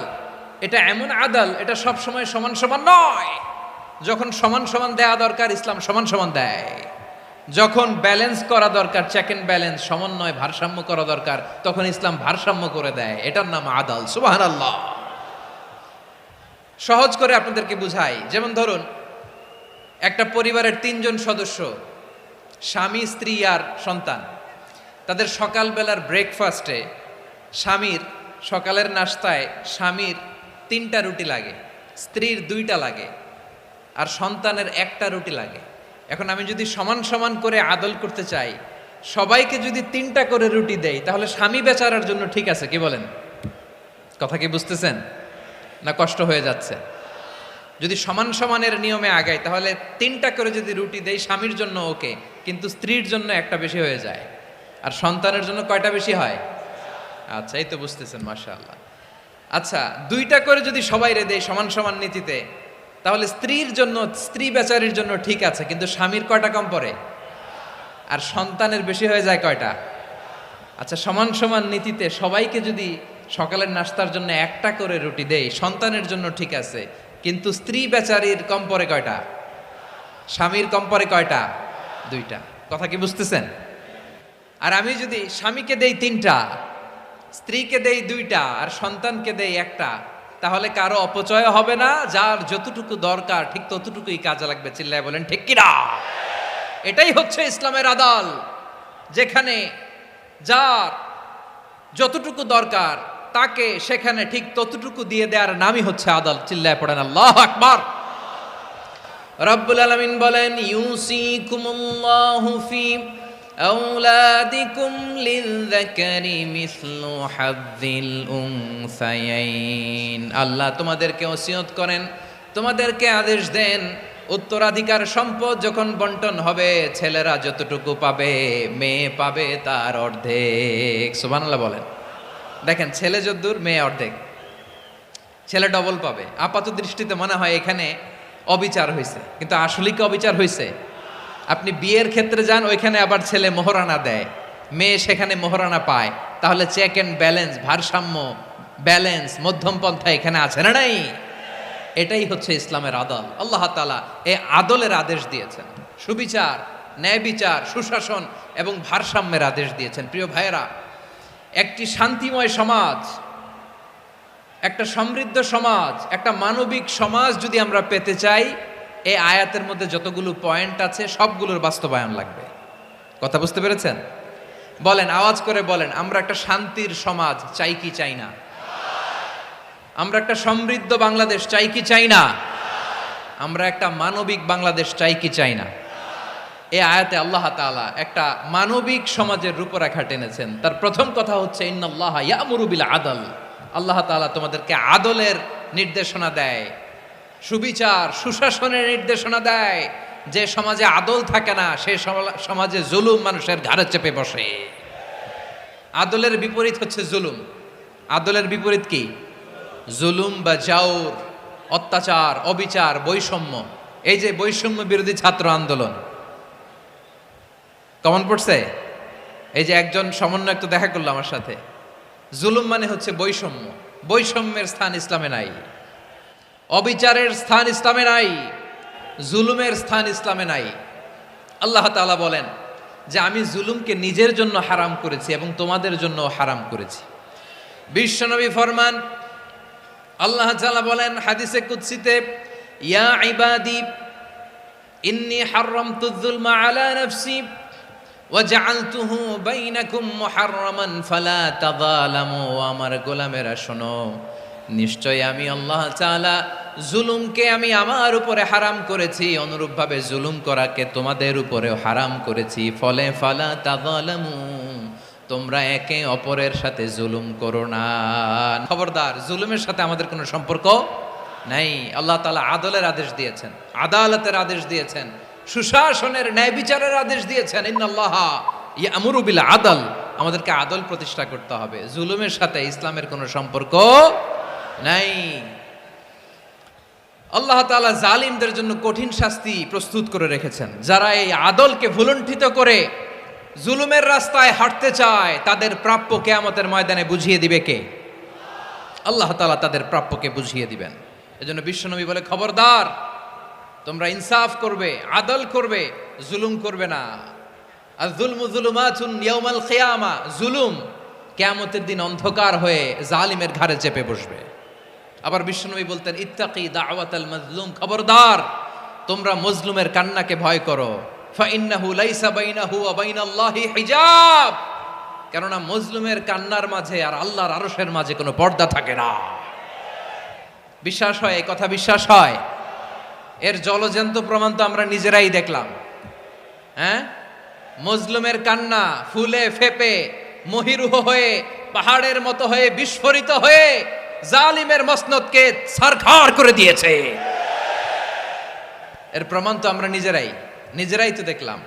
এটা এমন আদাল, এটা সব সময় সমান সমান নয়। যখন সমান সমান দেয়া দরকার, ইসলাম সমান সমান দেয়। যখন ব্যালেন্স করা দরকার, চেক এন্ড ব্যালেন্স, সমন্বয়, ভারসাম্য করা দরকার, তখন ইসলাম ভারসাম্য করে দেয়। এটার নাম আদাল। সুবহানাল্লাহ। সহজ করে আপনাদেরকে বুঝাই, যেমন ধরুন একটা পরিবারের 3 জন সদস্য, স্বামী, স্ত্রী আর সন্তান। তাদের সকালবেলার ব্রেকফাস্টে স্বামীর, সকালের নাস্তায় স্বামীর 3টা রুটি লাগে, স্ত্রীর 2টা লাগে, আর সন্তানের 1টা রুটি লাগে। এখন আমি যদি সমান সমান করে আদল করতে চাই, সবাইকে যদি 3টা করে রুটি দেই, তাহলে স্বামী বেচারার জন্য ঠিক আছে? কি বলেন? কথা কি বুঝতেছেন না কষ্ট হয়ে যাচ্ছে? যদি সমান সমানের নিয়মে আগাই, তাহলে 3টা করে যদি রুটি দেই, স্বামীর জন্য ওকে, কিন্তু স্ত্রীর জন্য 1টা বেশি হয়ে যায়। আর সন্তানের জন্য কয়টা বেশি হয়? আচ্ছা, এই তো বুঝতেছেন, মাশাআল্লাহ। আচ্ছা, 2টা করে যদি সবাই রে দেয় সমান সমান নীতিতে, তাহলে স্ত্রীর জন্য, স্ত্রী বেচারির জন্য ঠিক আছে, কিন্তু স্বামীর কয়টা কম পড়ে? আর সন্তানের বেশি হয়ে যায় কয়টা? আচ্ছা, সমান সমান নীতিতে সবাইকে যদি সকালের নাস্তার জন্য 1টা করে রুটি দেই, সন্তানের জন্য ঠিক আছে, কিন্তু স্ত্রী বেচারির কম পড়ে কয়টা? স্বামীর কম পড়ে কয়টা? 2টা। কথা কি বুঝতেছেন? আর আমি যদি স্বামীকে দেই 3টা, স্ত্রীকে দেই 2টা, আর সন্তানকে দেই 1টা, তাহলে কারো অপচয় হবে না। যার যতটুকু দরকার ঠিক ততটুকুই কাজে লাগবে। চিল্লায় বলেন ঠিক কিনা? এটাই হচ্ছে ইসলামের আদাল, যেখানে যার যতটুকু দরকার তাকে সেখানে ঠিক ততটুকু দিয়ে দেওয়ার নামই হচ্ছে আদাল। চিল্লায় পড়েন আল্লাহু আকবার। রব্বুল আলামিন বলেন, ইউসিকুমুল্লাহু ফি আওলাদিকুম লিযযাকারি মিসলু হাযযিল উনসায়াইন। আল্লাহ তোমাদেরকে ওসিয়ত করেন, তোমাদেরকে আদেশ দেন, উত্তরাধিকার সম্পদ যখন বন্টন হবে, ছেলেরা যতটুকু পাবে, মেয়ে পাবে তার অর্ধেক। সুবহানাল্লাহ বলেন। দেখেন, ছেলে যদ্দূর, মেয়ে অর্ধেক, ছেলে ডবল পাবে। আপাত দৃষ্টিতে মনে হয় এখানে অবিচার হয়েছে, কিন্তু আসলে কি অবিচার হয়েছে? আপনি বিয়ের ক্ষেত্রে যান, ওইখানে আবার ছেলে মোহরানা দেয়, মেয়ে সেখানে মোহরানা পায়। তাহলে চেক এন্ড ব্যালেন্স, ভারসাম্য, ব্যালেন্স, মধ্যম পন্থা এখানে আছে না নাই? এটাই হচ্ছে ইসলামের আদল। আল্লাহ তাআলা এই আদলের আদেশ দিয়েছেন, সুবিচার, ন্যায় বিচার, সুশাসন এবং ভারসাম্যের আদেশ দিয়েছেন। প্রিয় ভাইয়েরা, একটি শান্তিময় সমাজ, একটা সমৃদ্ধ সমাজ, একটা মানবিক সমাজ যদি আমরা পেতে চাই, এই আয়াতের মধ্যে যতগুলো পয়েন্ট আছে সবগুলোর বাস্তবায়ন লাগবে। কথা বুঝতে পেরেছেন? বলেন, আওয়াজ করে বলেন, আমরা একটা শান্তির সমাজ চাই কি চাই না? আমরা একটা সমৃদ্ধ বাংলাদেশ চাই কি চাই না? আমরা একটা মানবিক বাংলাদেশ চাই কি চাই না? এই আয়াতে আল্লাহ তাআলা একটা মানবিক সমাজের রূপরেখা টেনেছেন। তার প্রথম কথা হচ্ছে, ইন্নাল্লাহা ইয়ামুরু বিল আদল। আল্লাহ তাআলা তোমাদেরকে আদলের নির্দেশনা দেয়, সুবিচার, সুশাসনের নির্দেশনা দেয়। যে সমাজে আদল থাকে না, সে সমাজে জুলুম মানুষের ঘাড়ে চেপে বসে। আদলের বিপরীত হচ্ছে জুলুম। আদলের বিপরীত কি? জুলুম বা জাওর, অত্যাচার, অবিচার, বৈষম্য। এই যে বৈষম্য বিরোধী ছাত্র আন্দোলন কমন পড়ছে? এই যে একজন সমন্বয়ক তো দেখা করলো আমার সাথে। জুলুম মানে হচ্ছে বৈষম্য। বৈষম্যের স্থান ইসলামে নাই, অবিচারের স্থান ইসলামে নাই, জুলুমের স্থান ইসলামে নাই। আল্লাহ তাআলা বলেন যে আমি জুলুমকে নিজের জন্য হারাম করেছি এবং তোমাদের জন্য হারাম করেছি। বিশ্বনবী ফরমান, আল্লাহ তাআলা বলেন হাদিসে কুদসিতে, ইয়া ইবাদি ইন্নী হাররামতুয যুলমা আলা নাফসি ওয়া জাআলতুহু বাইনাকুম মুহাররামান ফালা তাযালামু। আমার গোলামেরা শোনো, নিশ্চয় আমি আল্লাহ তাআলা জুলুমকে আমি আমার উপরে হারাম করেছি, অনুরূপভাবে জুলুম করাকে তোমাদের উপরেও হারাম করেছি। ফলে ফালা তাযালামু, তোমরা একে অপরের সাথে জুলুম করো না। খবরদার, জুলুমের সাথে আমাদের কোনো সম্পর্ক নাই। আল্লাহ তাআলা আদলের আদেশ দিয়েছেন, আদালতের আদেশ দিয়েছেন, সুশাসনের ন্যায় বিচারের আদেশ দিয়েছেন। ইন্নাল্লাহা ইয়ামুরু বিল আদল, আমাদেরকে আদল প্রতিষ্ঠা করতে হবে। জুলুমের সাথে ইসলামের কোনো সম্পর্ক নাই। আল্লাহ তাআলা জালিমদের জন্য কঠিন শাস্তি প্রস্তুত করে রেখেছেন। যারা এই আদলকে ভুলুণ্ঠিত করে জুলুমের রাস্তায় হাঁটতে চায়, তাদের প্রাপ্য কিয়ামতের ময়দানে বুঝিয়ে দিবে কে? আল্লাহ তাআলা তাদের প্রাপ্যকে বুঝিয়ে দিবেন। এজন্য বিশ্বনবী বলে, খবরদার, তোমরা ইনসাফ করবে, আদল করবে, জুলুম করবে না। আর যুলমু যুলুমাতুন ইয়াউমাল কিয়ামা, জুলুম কিয়ামতের দিন অন্ধকার হয়ে জালিমের ঘাড়ে চেপে বসবে। আবার বিশ্বনবী বলতেন, ইত্তাকি দাওয়াতাল মাজলুম, খবরদার, তোমরা মজলুমের কান্নাকে ভয় করো। ফাইন্নাহু লাইসা বাইনাহু ওয়া বাইনাল্লাহি হিজাব, কেননা মজলুমের কান্নার মাঝে আর আল্লাহর আরশের মাঝে কোনো পর্দা থাকে না। বিশ্বাস হয়? এই কথা বিশ্বাস হয়? এর জলজ্যান্ত প্রমাণ তো আমরা নিজেরাই দেখলাম। হ্যাঁ, মজলুমের কান্না ফুলে ফেপে মহিরুহ হয়ে পাহাড়ের মতো হয়ে বিস্ফোরিত হয়ে জালিমের মসনদকে ছারখার করে দিয়েছে। এর প্রমাণ তো আমরা নিজেরাই তো দেখলাম।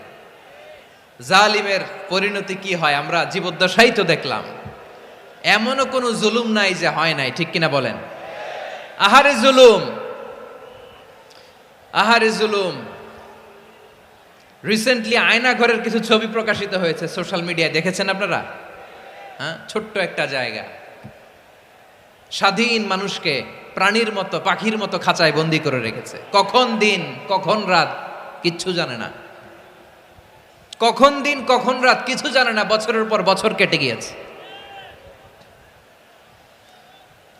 জালিমের পরিণতি কি হয় আমরা জীবদ্দশাই তো দেখলাম। এমনও কোনো জুলুম নাই যে হয় নাই, ঠিক কিনা বলেন? আহারে জুলুম, আহারে জুলুম। রিসেন্টলি আয়না ঘরের কিছু ছবি প্রকাশিত হয়েছে সোশ্যাল মিডিয়ায়, দেখেছেন আপনারা? হ্যাঁ, ছোট্ট একটা জায়গা, স্বাধীন মানুষকে প্রাণীর মতো, পাখির মতো খাঁচায় বন্দি করে রেখেছে। কখন দিন কখন রাত কিচ্ছু জানে না, কখন দিন কখন রাত কিছু জানে না। বছরের পর বছর কেটে গিয়েছে।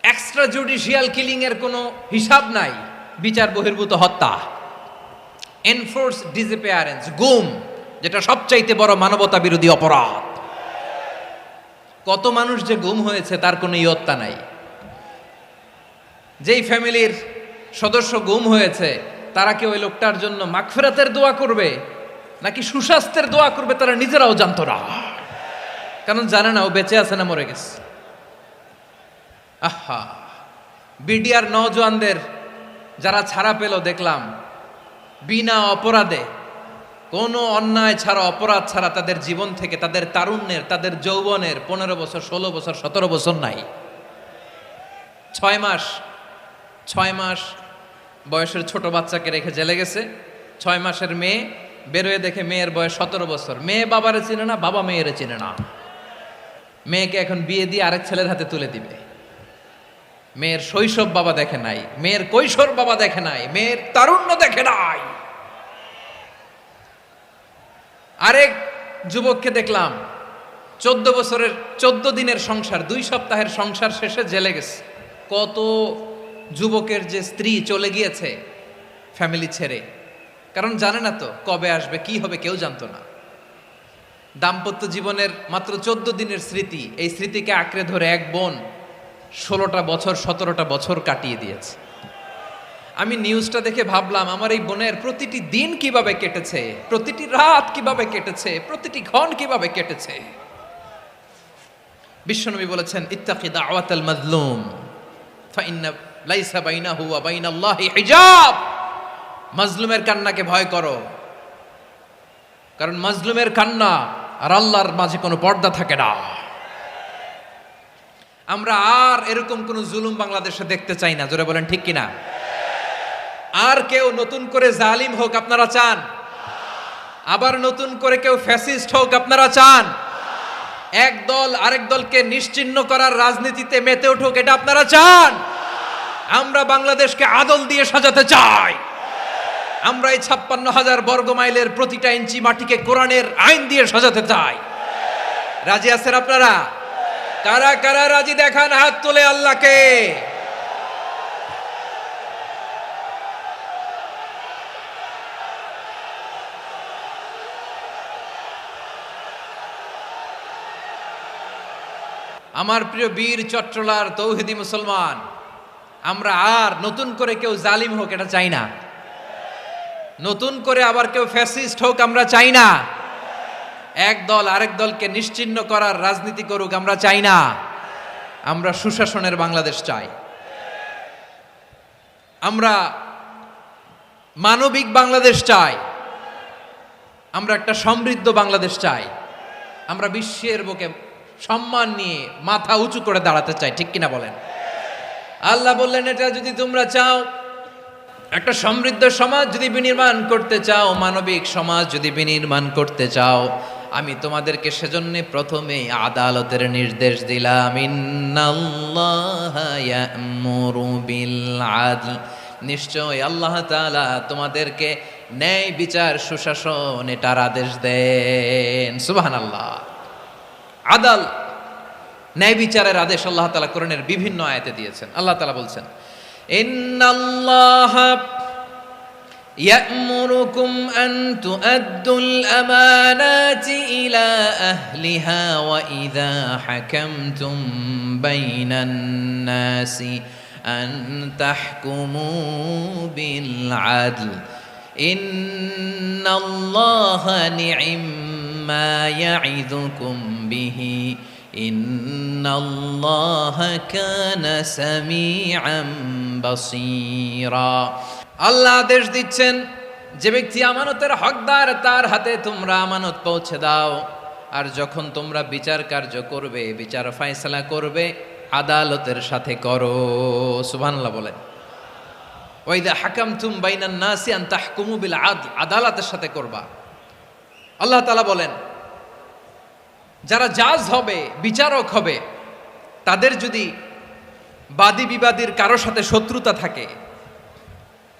এক্সট্রা জুডিশিয়াল কিলিং এর কোনো হিসাব নাই, বিচার বহির্ভূত হত্যা, এনফোর্স ডিসঅ্যাপিয়ারেন্স, গুম, যেটা সবচাইতে বড় মানবতা বিরোধী অপরাধ। কত মানুষ যে গুম হয়েছে তার কোনো ইয়ত্তা নাই। যেই ফ্যামিলির সদস্য গুম হয়েছে, তারা কি ওই লোকটার জন্য মাগফিরাতের দোয়া করবে নাকি সুস্বাস্থ্যের দোয়া করবে তারা নিজেরাও জানতো না, কারণ জানে না ও বেঁচে আছে না মরে গেছে। আহা, বিডিআর নওজোয়ানদের যারা ছাড়া পেল দেখলাম, বিনা অপরাধে, কোনো অন্যায় ছাড়া, অপরাধ ছাড়া তাদের জীবন থেকে, তাদের তারুণ্যের, তাদের যৌবনের 15 বছর, 16 বছর, 17 বছর নাই। 6 মাস বয়সের ছোট বাচ্চাকে রেখে জেলে গেছে। 6 মাসের মেয়ে বেরোয় দেখে মেয়ের বয়স 17 বছর। মেয়ে বাবারে চিনে না, বাবা মেয়েরে চিনে না। মেয়েকে এখন বিয়ে দিয়ে আরেক ছেলের হাতে তুলে দিবে। মেয়ের শৈশব বাবা দেখে নাই, মেয়ের কৈশোর বাবা দেখে নাই, মেয়ের তারুণ্য দেখে নাই। আরেক যুবককে দেখলাম 14 বছরের 14 দিনের সংসার, 2 সপ্তাহের সংসার শেষে জেলে গেছে। কত যুবকের যে স্ত্রী চলে গিয়েছে ফ্যামিলি ছেড়ে, কারণ জানে না তো কবে আসবে, কি হবে, কেউ জানতো না। দাম্পত্য জীবনের মাত্র 14 দিনের স্মৃতি, এই স্মৃতিকে আঁকড়ে ধরে এক বোন 16টা বছর, 17টা বছর কাটিয়ে দিয়েছে। আমি নিউজটা দেখে ভাবলাম, আমার এই বোনের প্রতিটি দিন কিভাবে কেটেছে, প্রতিটি রাত কিভাবে কেটেছে, প্রতিটি ক্ষণ কিভাবে কেটেছে। বিশ্বনবী বলেছেন, ইত্তাকি দাওয়াতাল মাজলুম ফাইন্না লাইসা বাইনাহু ওয়া বাইনাল্লাহি হিজাব। মাজলুমের কান্নাকে ভয় করো, কারণ মাজলুমের কান্না আর আল্লাহর মাঝে কোনো পর্দা থাকে না। আমরা আর এরকম কোন জুলুম বাংলাদেশে দেখতে চাই না, জোরে বলেন ঠিক কিনা? আর কেউ নতুন করে জালিম হোক আপনারা চান? আবার নতুন করে কেউ ফ্যাসিস্ট হোক আপনারা চান? এক দল আরেক দলকে নিশ্চিহ্ন করার রাজনীতিতে মেতে উঠুক, এটা আপনারা চান? আমরা বাংলাদেশকে আদল দিয়ে সাজাতে চাই। আমরা এই 56,000 বর্গ মাইলের প্রতিটা ইঞ্চি মাটিকে কোরআনের আইন দিয়ে সাজাতে চাই। রাজি আছেন আপনারা? কারা কারা রাজি দেখান হাত তুলে আল্লাহকে। আমার প্রিয় বীর চট্টলার তৌহিদি মুসলমান, আমরা আর নতুন করে কেউ জালিম হোক এটা চাই না, নতুন করে আবার কেউ ফ্যাসিস্ট হোক আমরা চাই না, এক দল আরেক দলকে নিশ্চিহ্ন করার রাজনীতি করুক আমরা চাই না। আমরা সুশাসনের বাংলাদেশ চাই, আমরা মানবিক বাংলাদেশ চাই, আমরা একটা সমৃদ্ধ বাংলাদেশ চাই, আমরা বিশ্বের বুকে সম্মান নিয়ে মাথা উঁচু করে দাঁড়াতে চাই, ঠিক কিনা বলেন? আল্লাহ বললেন, এটা যদি তোমরা চাও, একটা সমৃদ্ধ সমাজ যদি বিনির্মাণ করতে চাও, মানবিক সমাজ যদি বিনির্মাণ করতে চাও, আমি তোমাদেরকে সেজন্য প্রথমে আদালতের নির্দেশ দিলাম। ইন্নাল্লাহা ইয়া'মুরু বিল আদল, নিশ্চয় আল্লাহ তাআলা তোমাদেরকে ন্যায় বিচার সুশাসন এটার আদেশ দেন। সুবহানাল্লাহ। আদাল, ন্যায় বিচারের আদেশ আল্লাহ তাআলা কোরআনের বিভিন্ন আয়াতে দিয়েছেন। আল্লাহ তাআলা বলছেন, ইন্নাল্লাহা يأمركم أن تؤدوا الأمانات إلى أهلها وإذا حكمتم بين الناس أن تحكموا بالعدل إن الله نعم ما يعظكم به إن الله كان سميعا بصيرا। আল্লাহ আদেশ দিচ্ছেন, যে ব্যক্তি আমানতের হকদার তার হাতে তোমরা আমানত পৌঁছে দাও, আর যখন তোমরা বিচার কার্য করবে, বিচার ফায়সালা করবে, আদালতের সাথে করো। সুবহানাল্লাহ বলেন। ওয়াইদা হাকামতুম বাইনান নাসি আন তাহকুমু বিল আদল, আদালতের সাথে করবা। আল্লাহ তাআলা বলেন, যারা জাজ হবে, বিচারক হবে, তাদের যদি বাদী বিবাদীর কারো সাথে শত্রুতা থাকে,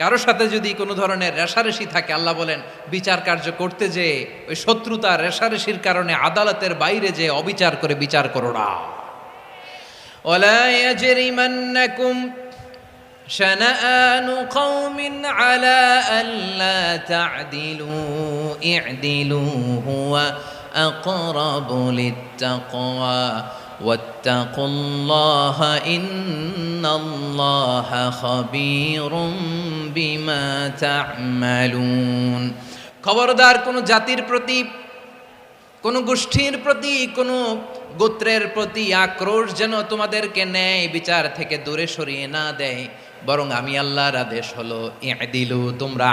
কারোর সাথে যদি কোনো ধরনের রেশারেশি থাকে, আল্লাহ বলেন বিচার কার্য করতে যে ওই শত্রুতা রেশারেশির কারণে আদালতের বাইরে যে অবিচার করে বিচার করো না। ওয়ালা ইয়াজরিমান্নাকুম শানাআনু কওমিন আলা আল্লা তা'দিলু ই'দিলু হুয়া আকরাবু লিত্তাকওয়া ওয়াত্তাকুল্লাহা ইন্নাল্লাহা খাবীরুম বিমা তা'মালুন। খবরদার কোন জাতির প্রতি, কোন গোষ্ঠীর প্রতি, কোন গোত্রের প্রতি আক্রোশ যেন তোমাদেরকে ন্যায় বিচার থেকে দূরে সরিয়ে না দেয়, বরং আমি আল্লাহর আদেশ হলো ই'দিলু, তোমরা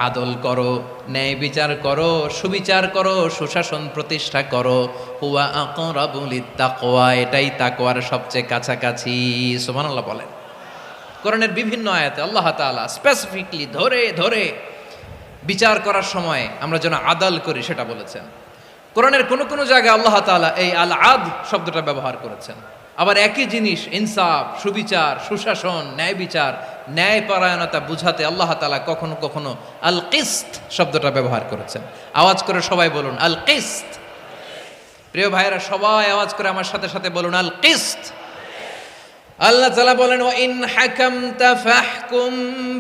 আদল করো, ন্যায় বিচার করো, সুবিচার করো, সুশাসন প্রতিষ্ঠা করো। হুয়া আকরাবু লিত্তাকওয়া, এটাই তাকওয়ার সবচেয়ে কাছাকাছি। সুবহানাল্লাহ বলেন। কোরআনের বিভিন্ন আয়াতে আল্লাহ তাআলা স্পেসিফিকলি ধরে ধরে বিচার করার সময় আমরা যেন আদল করি সেটা বলেছেন। কোরআনের কোন কোন জায়গায় আল্লাহ তাআলা এই আল আদল শব্দটা ব্যবহার করেছেন। আবার একই জিনিস ইনসাফ, সুবিচার, সুশাসন, ন্যায় বিচার, ন্যায়পরায়ণতা বুঝাতে আল্লাহ তাআলা কখনো কখনো আল কিসত শব্দটা ব্যবহার করেছেন। আওয়াজ করে সবাই বলুন আল কিসত। প্রিয় ভাইরা, সবাই আওয়াজ করে আমার সাথে সাথে বলুন আল কিসত। আল্লাহ তাআলা বলেন, ওয়া ইন হাকামতা ফাহকুম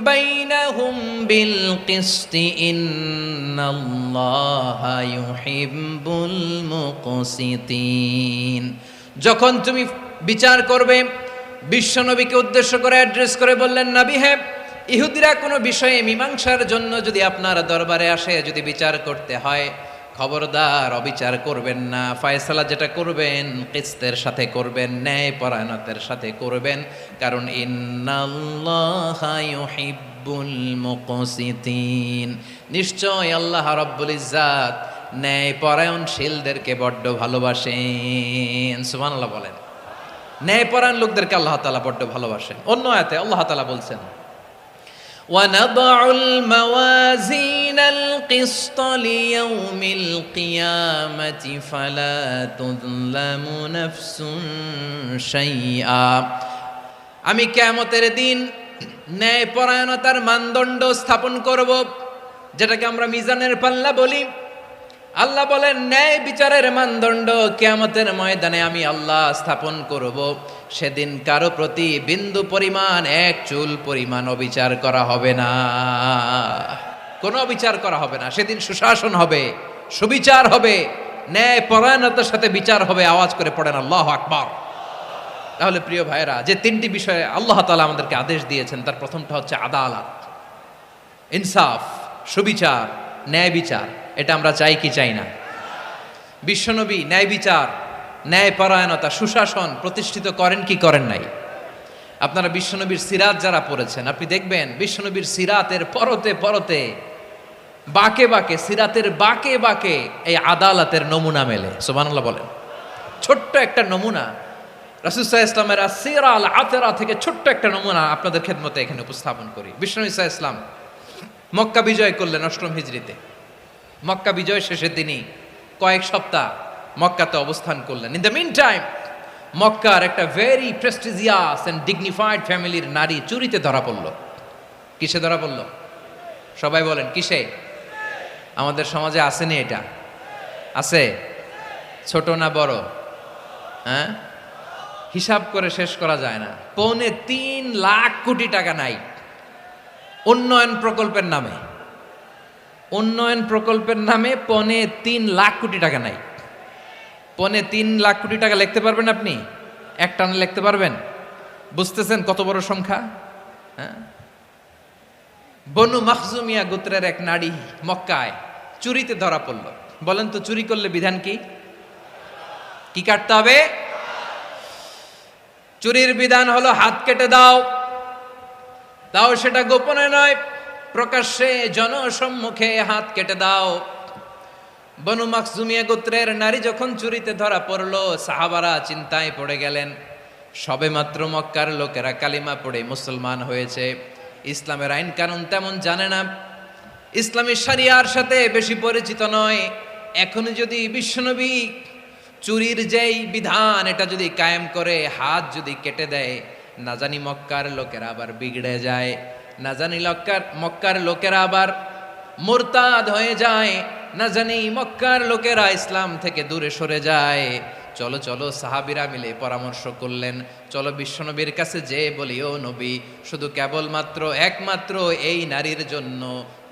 বাইনাহুম বিল কিসতি ইন্নাল্লাহা ইউহিব্বুল মুকসিতিন। যখন তুমি বিচার করবে, বিশ্বনবীকে উদ্দেশ্য করে অ্যাড্রেস করে বললেন, নবী হে, ইহুদিরা কোনো বিষয়ে মীমাংসার জন্য যদি আপনার দরবারে আসে, যদি বিচার করতে হয়, খবরদার অবিচার করবেন না। ফয়সালা যেটা করবেন কিসতের সাথে করবেন, ন্যায় পরায়ণতার সাথে করবেন, কারণ ইন্নাল্লাহা ইউহিব্বুল মুকসিতিন, নিশ্চয় আল্লাহ রাব্বুল ইজ্জাত ন্যায় পরায়ণশীলদেরকে বড্ড ভালোবাসেন। সুবহানাল্লাহ বলেন। ন্যায় পরায়ণ লোকদেরকে আল্লাহ তাআলা বড্ড ভালোবাসেন। অন্য আয়াতে আল্লাহ তাআলা বলছেন, وَنَضَعُ الْمَوَازِينَ الْقِسْطَ لِيَوْمِ الْقِيَامَةِ فَلَا تُظْلَمُ نَفْسٌ شَيْئًا। আমি কিয়ামতের দিন ন্যায়পরায়ণতার মানদণ্ড স্থাপন করব, যেটাকে আমরা মিজানের পাল্লা বলি। আল্লাহ বলেন, ন্যায় বিচারের মানদণ্ড কিয়ামতের ময়দানে আমি আল্লাহ স্থাপন করব। সেদিন কারো প্রতি বিন্দু পরিমাণ, এক চুল পরিমাণ অবিচার করা হবে না, কোনো অবিচার করা হবে না। সেদিন সুশাসন হবে, সুবিচার হবে, ন্যায় পরায়ণতার সাথে বিচার হবে। আওয়াজ করে পড়েন আল্লাহু আকবার। তাহলে প্রিয় ভাইরা, যে তিনটি বিষয়ে আল্লাহ তাআলা আমাদেরকে আদেশ দিয়েছেন, তার প্রথমটা হচ্ছে আদালত, ইনসাফ, সুবিচার, ন্যায় বিচার। এটা আমরা চাই কি চাই না? বিশ্বনবী ন্যায় বিচার, ন্যায়পরায়ণতা, সুশাসন প্রতিষ্ঠিত করেন কি করেন নাই? আপনারা বিশ্বনবীর সিরাত যারা পড়েছেন, আপনি দেখবেন বিশ্বনবীর সিরাতের পরতে পরতে, বাঁকে বাঁকে, সিরাতের বাঁকে বাঁকে এই আদালতের নমুনা মেলে। সুবহানাল্লাহ বলেন। ছোট্ট একটা নমুনা রাসূল সাল্লাল্লাহু আলাইহি ওয়াসাল্লামের আসসিরা আল আতরা থেকে ছোট্ট একটা নমুনা আপনাদের খেদমতে এখানে উপস্থাপন করি। বিশ্বনবী সাল্লাল্লাহু আলাইহি ওয়াসাল্লাম মক্কা বিজয় করলেন ৮ম হিজরিতে। মক্কা বিজয় শেষে তিনি কয়েক সপ্তাহ মক্কাতে অবস্থান করলেন। ইন দ্য মিন টাইম মক্কার একটা ভেরি প্রেস্টিজিয়াস এন্ড ডিগনিফাইড ফ্যামিলির নারী চুরিতে ধরা পড়ল। কিসে ধরা পড়ল? সবাই বলেন কিসে? আমাদের সমাজে আসেনি এটা? আছে? ছোট না বড়? হ্যাঁ, হিসাব করে শেষ করা যায় না। ৩.৫ লাখ কোটি টাকা নাই উন্নয়ন প্রকল্পের নামে। উন্নয়ন প্রকল্পের নামে ৩.৫ লাখ কোটি টাকা নাই। ৩.৫ লাখ কোটি টাকা লিখতে পারবেন আপনি? এক টানে লিখতে পারবেন? বুঝতেছেন কত বড় সংখ্যা? হ্যাঁ, বনু মাখজুমিয়া গোত্রের এক নারী মক্কায় চুরিতে ধরা পড়ল। বলেন তো, চুরি করলে বিধান কি? কি কাটতে হবে? চুরির বিধান হলো হাত কেটে দাও। তাও সেটা গোপনে নয়, প্রকাশ্যে জনসম্মুখে হাত কেটে দাও। বনু মাখজুমিয়া গোত্রের নারী যখন চুরিতে ধরা পড়লো, সাহাবারা চিন্তায় পড়ে গেলেন। সবেমাত্র মক্কার লোকেরা কালিমা পড়ে মুসলমান হয়েছে, ইসলামের আইন কানুন তেমন জানে না, ইসলামী শরিয়ার সাথে বেশি পরিচিত নয়। এখনো যদি বিশ্বনবী চুরির যেই বিধান এটা যদি কায়েম করে হাত যদি কেটে দেয়, না জানি মক্কার লোকেরা আবার বিগড়ে যায়, না জানি মক্কার লোকেরা আবার মুরতাদ হয়ে যায়, না জানি মক্কার লোকেরা ইসলাম থেকে দূরে সরে যায়। চলো চলো, সাহাবীরা মিলে পরামর্শ করলেন, চলো বিশ্বনবীর কাছে যে বলি, ও নবী, শুধু কেবলমাত্র একমাত্র এই নারীর জন্য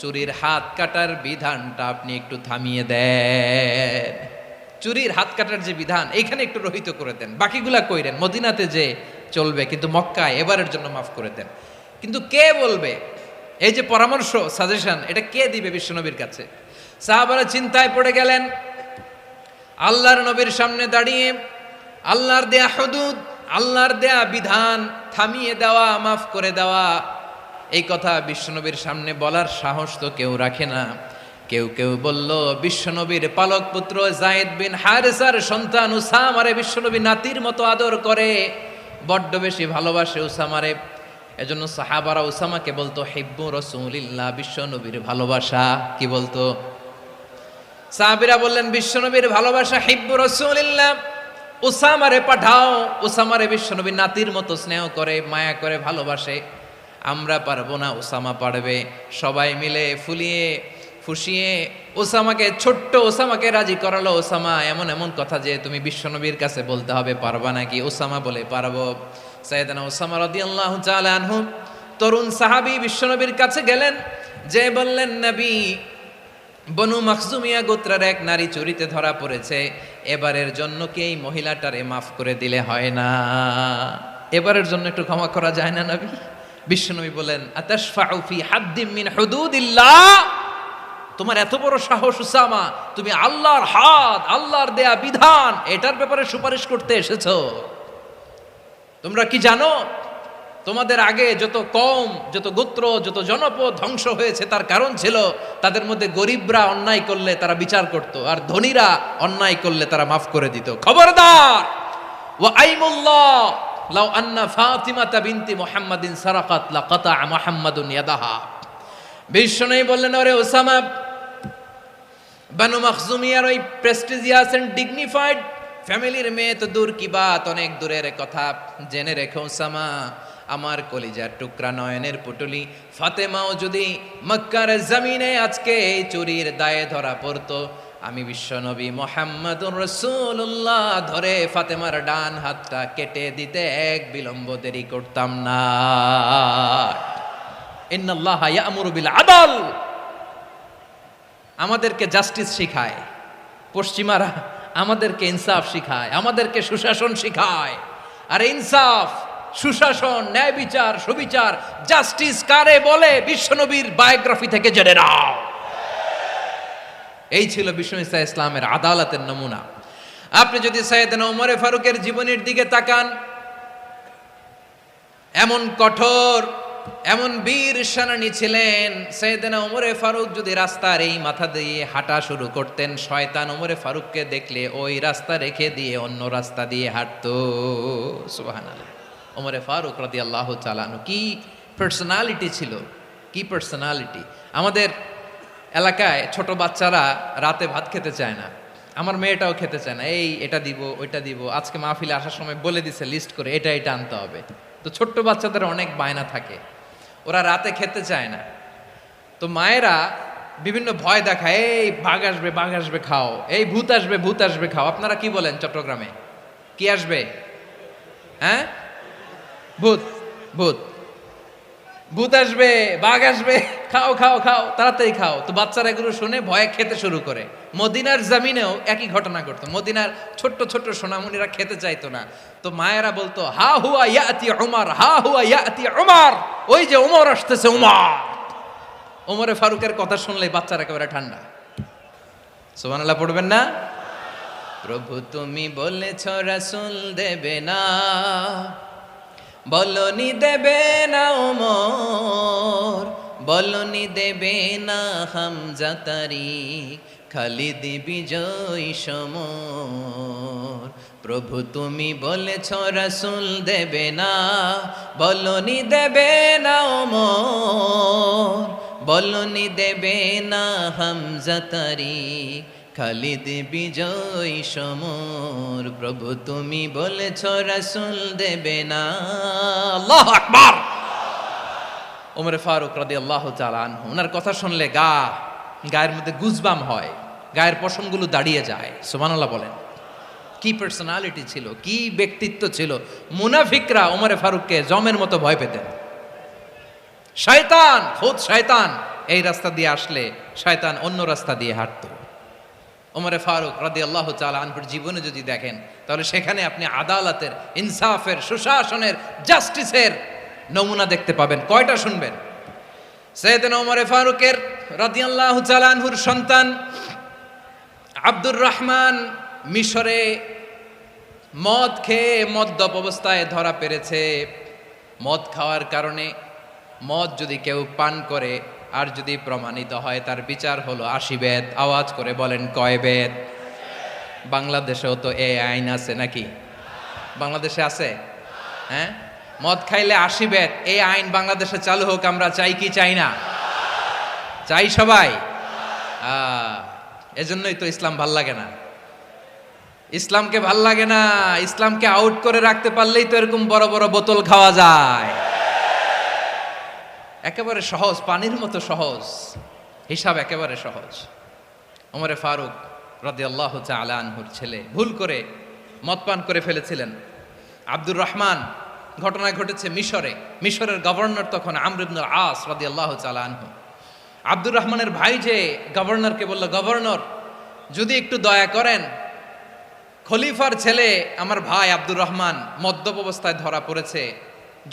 চুরির হাত কাটার বিধানটা আপনি একটু থামিয়ে দেন। চুরির হাত কাটার যে বিধান এইখানে একটু রহিত করে দেন, বাকিগুলা কইরেন মদিনাতে যে চলবে, কিন্তু মক্কায় এবারের জন্য মাফ করে দেন। কিন্তু কে বলবে? এই যে পরামর্শ, সাজেশন, এটা কে দিবে বিশ্বনবীর কাছে? সাহাবারা চিন্তায় পড়ে গেলেন। আল্লাহর নবীর সামনে দাঁড়িয়ে আল্লাহর দেয়া হুদুদ, আল্লাহর দেয়া বিধান থামিয়ে দেওয়া, মাফ করে দেওয়া, এই কথা বিশ্বনবীর সামনে বলার সাহস তো কেউ রাখে না। কেউ কেউ বলল, বিশ্বনবীর পালক পুত্র যায়েদ বিন হারেসার সন্তান উসামারে বিশ্বনবী নাতির মতো আদর করে, বড্ড বেশি ভালোবাসে উসামারে। এজন্য সাহাবারা উসামাকে বলতো হিব্বু রাসূলিল্লাহ, বিশ্বনবীর ভালোবাসা। কি বলতো? সাহাবীরা বললেন, বিশ্বনবীর ভালোবাসা হিব্বু রাসূলিল্লাহ, উসামারে পাঠাও। উসামারে বিশ্বনবী নাতির মতো স্নেহ করে, মায়া করে, ভালোবাসে। আমরা পারবো না, উসামা পারবে। সবাই মিলে ফুলিয়ে ফুসিয়ে ওসামাকে, ছোট্ট ওসামাকে রাজি করালো। ওসামা এমন এমন কথা যে তুমি বিশ্বনবীর কাছে বলতে হবে, পারবা নাকি? ওসামা বলে, পারবো। সাইয়েদনা ওসামা রাদিয়াল্লাহু তাআলা আনহু তরুণ সাহাবী বিশ্বনবীর কাছে গেলেন, যে বললেন, নবী, বনু মাখজুমিয়া গোত্রের এক নারী চুরিতে ধরা পড়েছে, এবারের জন্য কি এই মহিলাটারে মাফ করে দিলে হয় না? এবারের জন্য একটু ক্ষমা করা যায় না নবী? বিশ্বনবী বলেন, আতাশফাউ ফি হাদ্দিম মিন হুদুদিল্লাহ, তোমার এত বড় সাহস উসামা, তুমি আল্লাহর হাত, আল্লাহর দেয়া বিধান, এটার ব্যাপারে সুপারিশ করতে এসেছো? তোমরা কি জানো তোমাদের আগে যত কওম, যত গোত্র, যত জনপদ ধ্বংস হয়েছে তার কারণ ছিল তাদের মধ্যে গরিবরা অন্যায় করলে তারা বিচার করত, আর ধনীরা অন্যায় করলে তারা মাফ করে দিত। খবরদার! ওয়া আইমুল্লাহ লাউ আন্না ফাতিমাতা বিনতি মুহাম্মাদিন সারাকাত লাকাতা মুহাম্মাদুন ইয়াদাহা। বিশ্বনবী বললেন, ওরে ওসামা, বানু মাখজুমিয়ার ওই প্রেস্টিজিয়াস এন্ড ডিগনিফাইড ফ্যামিলির মেয়ে তো দূর কি বাত, অনেক দূরের কথা। জেনে রেখো ওসামা, আমার কলিজার টুকরা নয়নের পুটুলি ফাতেমাও যদি মক্কার জমিনে আজকে এই চুরির দায়ে ধরা পড়তো, আমি বিশ্বনবী মুহাম্মাদুর রাসূলুল্লাহ ধরে ফাতেমার ডান হাতটা কেটে দিতে এক বিলম্ব দেরি করতাম না। ইন্নাল্লাহা ইয়া'মুরু বিল আদল, আমাদেরকে জাস্টিস শিখায়। পশ্চিমারা আমাদেরকে ইনসাফ শিখায়, আমাদেরকে সুশাসন শিখায়। আর ইনসাফ, সুশাসন, ন্যায় বিচার, সুবিচার, জাস্টিস কারে বলে বিশ্বনবীর বায়োগ্রাফি থেকে জেনে নাও। এই ছিল বিষ্ণু ইসা ইসলামের আদালতের নমুনা। আপনি যদি সাইয়েদনা ওমরে ফারুকের জীবনের দিকে তাকান, এমন কঠোর, এমন বীর সেনানী ছিলেন। সাইয়েদনা ওমরে ফারুক যদি রাস্তার এই মাথা দিয়ে হাঁটা শুরু করতেন, শয়তান ওমরে ফারুককে দেখলে ওই রাস্তা রেখে দিয়ে অন্য রাস্তা দিয়ে হাঁটতো। সুবহানাল্লাহ। ওমরে ফারুক রাদিয়াল্লাহু তাআলা আনহু কি পার্সোনালিটি ছিল, কি পার্সোনালিটি। আমাদের এলাকায় ছোট বাচ্চারা রাতে ভাত খেতে চায় না, আমার মেয়েটাও খেতে চায় না। এই এটা দিব, ওইটা দিব, আজকে মাহফিলে আসার সময় বলে দিছে লিস্ট করে এটা এটা আনতে হবে। তো ছোট্ট বাচ্চাদের অনেক বায়না থাকে, ওরা রাতে খেতে চায় না। তো মায়েরা বিভিন্ন ভয় দেখায়, এই বাঘ আসবে, বাঘ আসবে খাও, এই ভূত আসবে, ভূত আসবে খাও। আপনারা কি বলেন চট্টগ্রামে? কি আসবে? হ্যাঁ, ভূত, ভূত, ভূত আসবে, বাঘ আসবে, খাও খাও খাও, তাড়াতাড়ি খাও। তো বাচ্চারা এগুলো শুনে ভয়ে খেতে শুরু করে। মদিনার জমিনেও একই ঘটনা ঘটতো। মদিনার ছোট্ট ছোট্ট সোনামণিরা খেতে চাইতো না। তো মায়েরা বলতো, হা হুয়া ইয়াতি উমর, হা হুয়া ইয়াতি উমর, ওই যে উমর আসতেছে, উমর। ওমরে ফারুকের কথা শুনলেই বাচ্চারা একেবারে ঠান্ডা। সুবহানাল্লাহ পড়বেন না? প্রভু তুমি বলেছ রাসূল দেবে না, বলনি দেবে না ওমর, বলনি দেবে না হামজা তারিক, খালিদ বিজয় সমর। প্রভু তুমি বলেছ রাসূল দেবে না, বলনি দেবে না ওমর, বলনি দেবে না হামজা তারিক, খালিদ বিজয় সমর। প্রভু তুমি বলেছ রাসূল দেবে না। আল্লাহু আকবার। ওমরে ফারুক রাদিয়াল্লাহু তাআলা আনহু, ওনার কথা শুনলে গায়ের মধ্যে গুজবাম হয়, গায়ের পশমগুলো দাঁড়িয়ে যায়। সুবহানাল্লাহ বলেন। কি পার্সোনালিটি ছিল, কি ব্যক্তিত্ব ছিল। মুনাফিকরা ওমরে ফারুককে জমের মতো ভয় পেতেন। শয়তান, খুদ শয়তান এই রাস্তা দিয়ে আসলে শয়তান অন্য রাস্তা দিয়ে হাঁটতো। ওমরে ফারুক রাদিয়াল্লাহু তাআলা আনহুর জীবনে যদি দেখেন, তাহলে সেখানে আপনি আদালতের, ইনসাফের, সুশাসনের, জাস্টিসের নমুনা দেখতে পাবেন। কয়টা শুনবেন? সাইয়েদনা ওমরে ফারুকের রাদিয়াল্লাহু তাআলা আনহুর সন্তান আব্দুর রহমান মিশরে মদ খেয়ে মদ্যপ অবস্থায় ধরা পড়েছে। মদ খাওয়ার কারণে, মদ যদি কেউ পান করে আর যদি প্রমাণিত হয়, তার বিচার হলো 80 বেত। আওয়াজ করে বলেন কয় বেত? বাংলাদেশেও তো এই আইন আছে নাকি? বাংলাদেশে আছে? হ্যাঁ, মদ খাইলে 80 বেত, এই আইন বাংলাদেশে চালু হোক। আমরা চাই কি চাই না? চাই সবাই। এজন্যই তো ইসলাম ভাল লাগে না। ইসলামকে ভাল লাগে না। ইসলামকে আউট করে রাখতে পারলেই তো এরকম বড় বড় বোতল খাওয়া যায়। একেবারে সহজ, পানির মতো সহজ হিসাব, একেবারে সহজ। ওমরে ফারুক রাদিয়াল্লাহু তাআলা আনহুর ছেলে ভুল করে মদ পান করে ফেলেছিলেন। আব্দুর রহমান, ঘটনা ঘটেছে মিশরে। মিশরের গভর্নর তখন আমর ইবনুল আস রাদিয়াল্লাহু তাআলা আনহু। আব্দুর রহমানের ভাই যে গভর্নরকে বলল, গভর্নর যদি একটু দয়া করেন, খলিফার ছেলে আমার ভাই আব্দুর রহমান মদ্যপ অবস্থায় ধরা পড়েছে,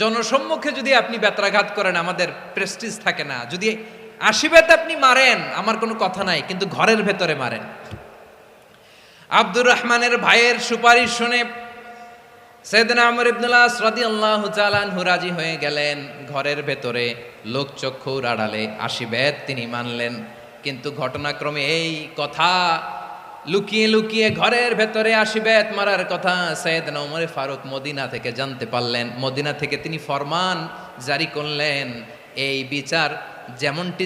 জনসম্মুখে যদি আপনি বেত্রাঘাত করেন আমাদের প্রেস্টিজ থাকে না, যদি 80 বেত আপনি মারেন আমার কোনো কথা নাই, কিন্তু ঘরের ভেতরে মারেন। আব্দুর রহমানের ভাইয়ের সুপারিশ শুনে সাইয়েদনা আমর ইবনুল আস রাদিয়াল্লাহু তাআলা আনহু রাজি হয়ে গেলেন। ঘরের ভেতরে লোকচক্ষুর আড়ালে 80 বেত তিনি মানলেন। কিন্তু ঘটনাক্রমে এই কথা লুকিয়ে লুকিয়ে ঘরের ভেতরে 80 বেত মারার কথা সাইয়েদনা ওমর ফারুক মদিনা থেকে জানতে পারলেন। মদিনা থেকে তিনি ফরমান জারি করলেন, এই বিচার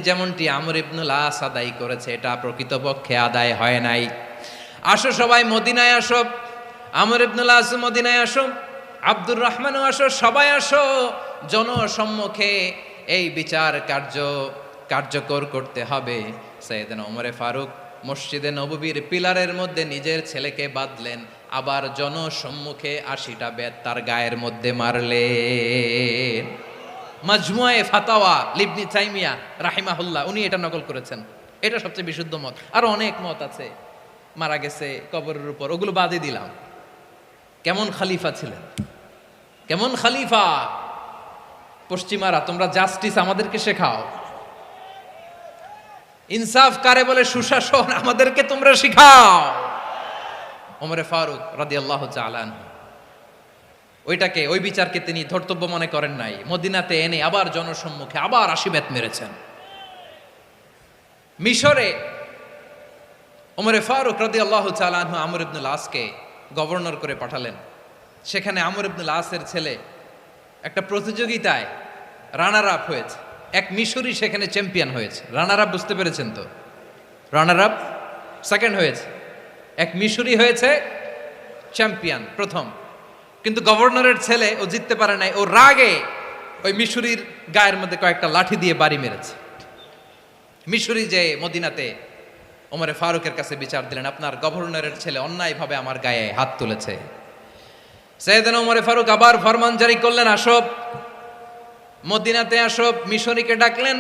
যেমনটি আমর ইবনুল আস আদায় করেছে, এটা প্রকৃতপক্ষে আদায় হয় নাই। আসো সবাই মদিনায় আসো, আমর ইবনুল আস মদিনায় আসো, আব্দুর রহমানও আসো, সবাই আসো, জনসম্মুখে এই বিচার কার্যকর করতে হবে। সাইয়েদনা ওমর ফারুক মসজিদে নববীর পিলারের মধ্যে নিজের ছেলেকে বাঁধলেন, আবার জনসম্মুখে 80টা বেত তার গায়ের মধ্যে মারলেন। মাজমুয়ে ফাতাওয়া ইবনে তাইমিয়া রাহিমাহুল্লাহ উনি এটা নকল করেছেন। এটা সবচেয়ে বিশুদ্ধ মত। আরো অনেক মত আছে, মারা গেছে কবরের উপর, ওগুলো বাদই দিলাম। কেমন খলিফা ছিলেন, কেমন খলিফা। পশ্চিমারা তোমরা জাস্টিস আমাদেরকে শেখাও, ইনসাফ কারে বলে সুশাসন আমাদেরকে তোমরা শিখাও। ওমরে ফারুক রাদিয়াল্লাহু তাআলা আনহু ওই বিচারকে তিনি ধর্তব্য মনে করেন নাই। মদিনাতে এনে আবার জনসম্মুখে আবার আশীর্বাদ মেরেছেন। মিশরে ওমরে ফারুক রাদিয়াল্লাহু তাআলা আনহু আমর ইবনুল আসকে গভর্নর করে পাঠালেন। সেখানে আমর ইবনুল আসের ছেলে একটা প্রতিযোগিতায় রানার আপ হয়েছে। এক মিশরি সেখানে চ্যাম্পিয়ন হয়েছে। রানার আপ বুঝতে পেরেছেন তো? রানার আপ সেকেন্ড হয়েছে, এক মিশরি হয়েছে চ্যাম্পিয়ন প্রথম। কিন্তু গভর্নরের ছেলে ও জিততে পারে নাই। ও রাগে ওই মিশরির গায়ের মধ্যে কয়েকটা লাঠি দিয়ে বাড়ি মেরেছে। মিশরি যে মদিনাতে ওমরে ফারুকের কাছে বিচার দিলেন, আপনার গভর্নরের ছেলে অন্যায়ভাবে আমার গায়ে হাত তুলেছে। সাইয়েদনা ওমরে ফারুক আবার ফরমান জারি করলেন, আসো মদিনাতে আসো। মিশরীকে ডাকলেন।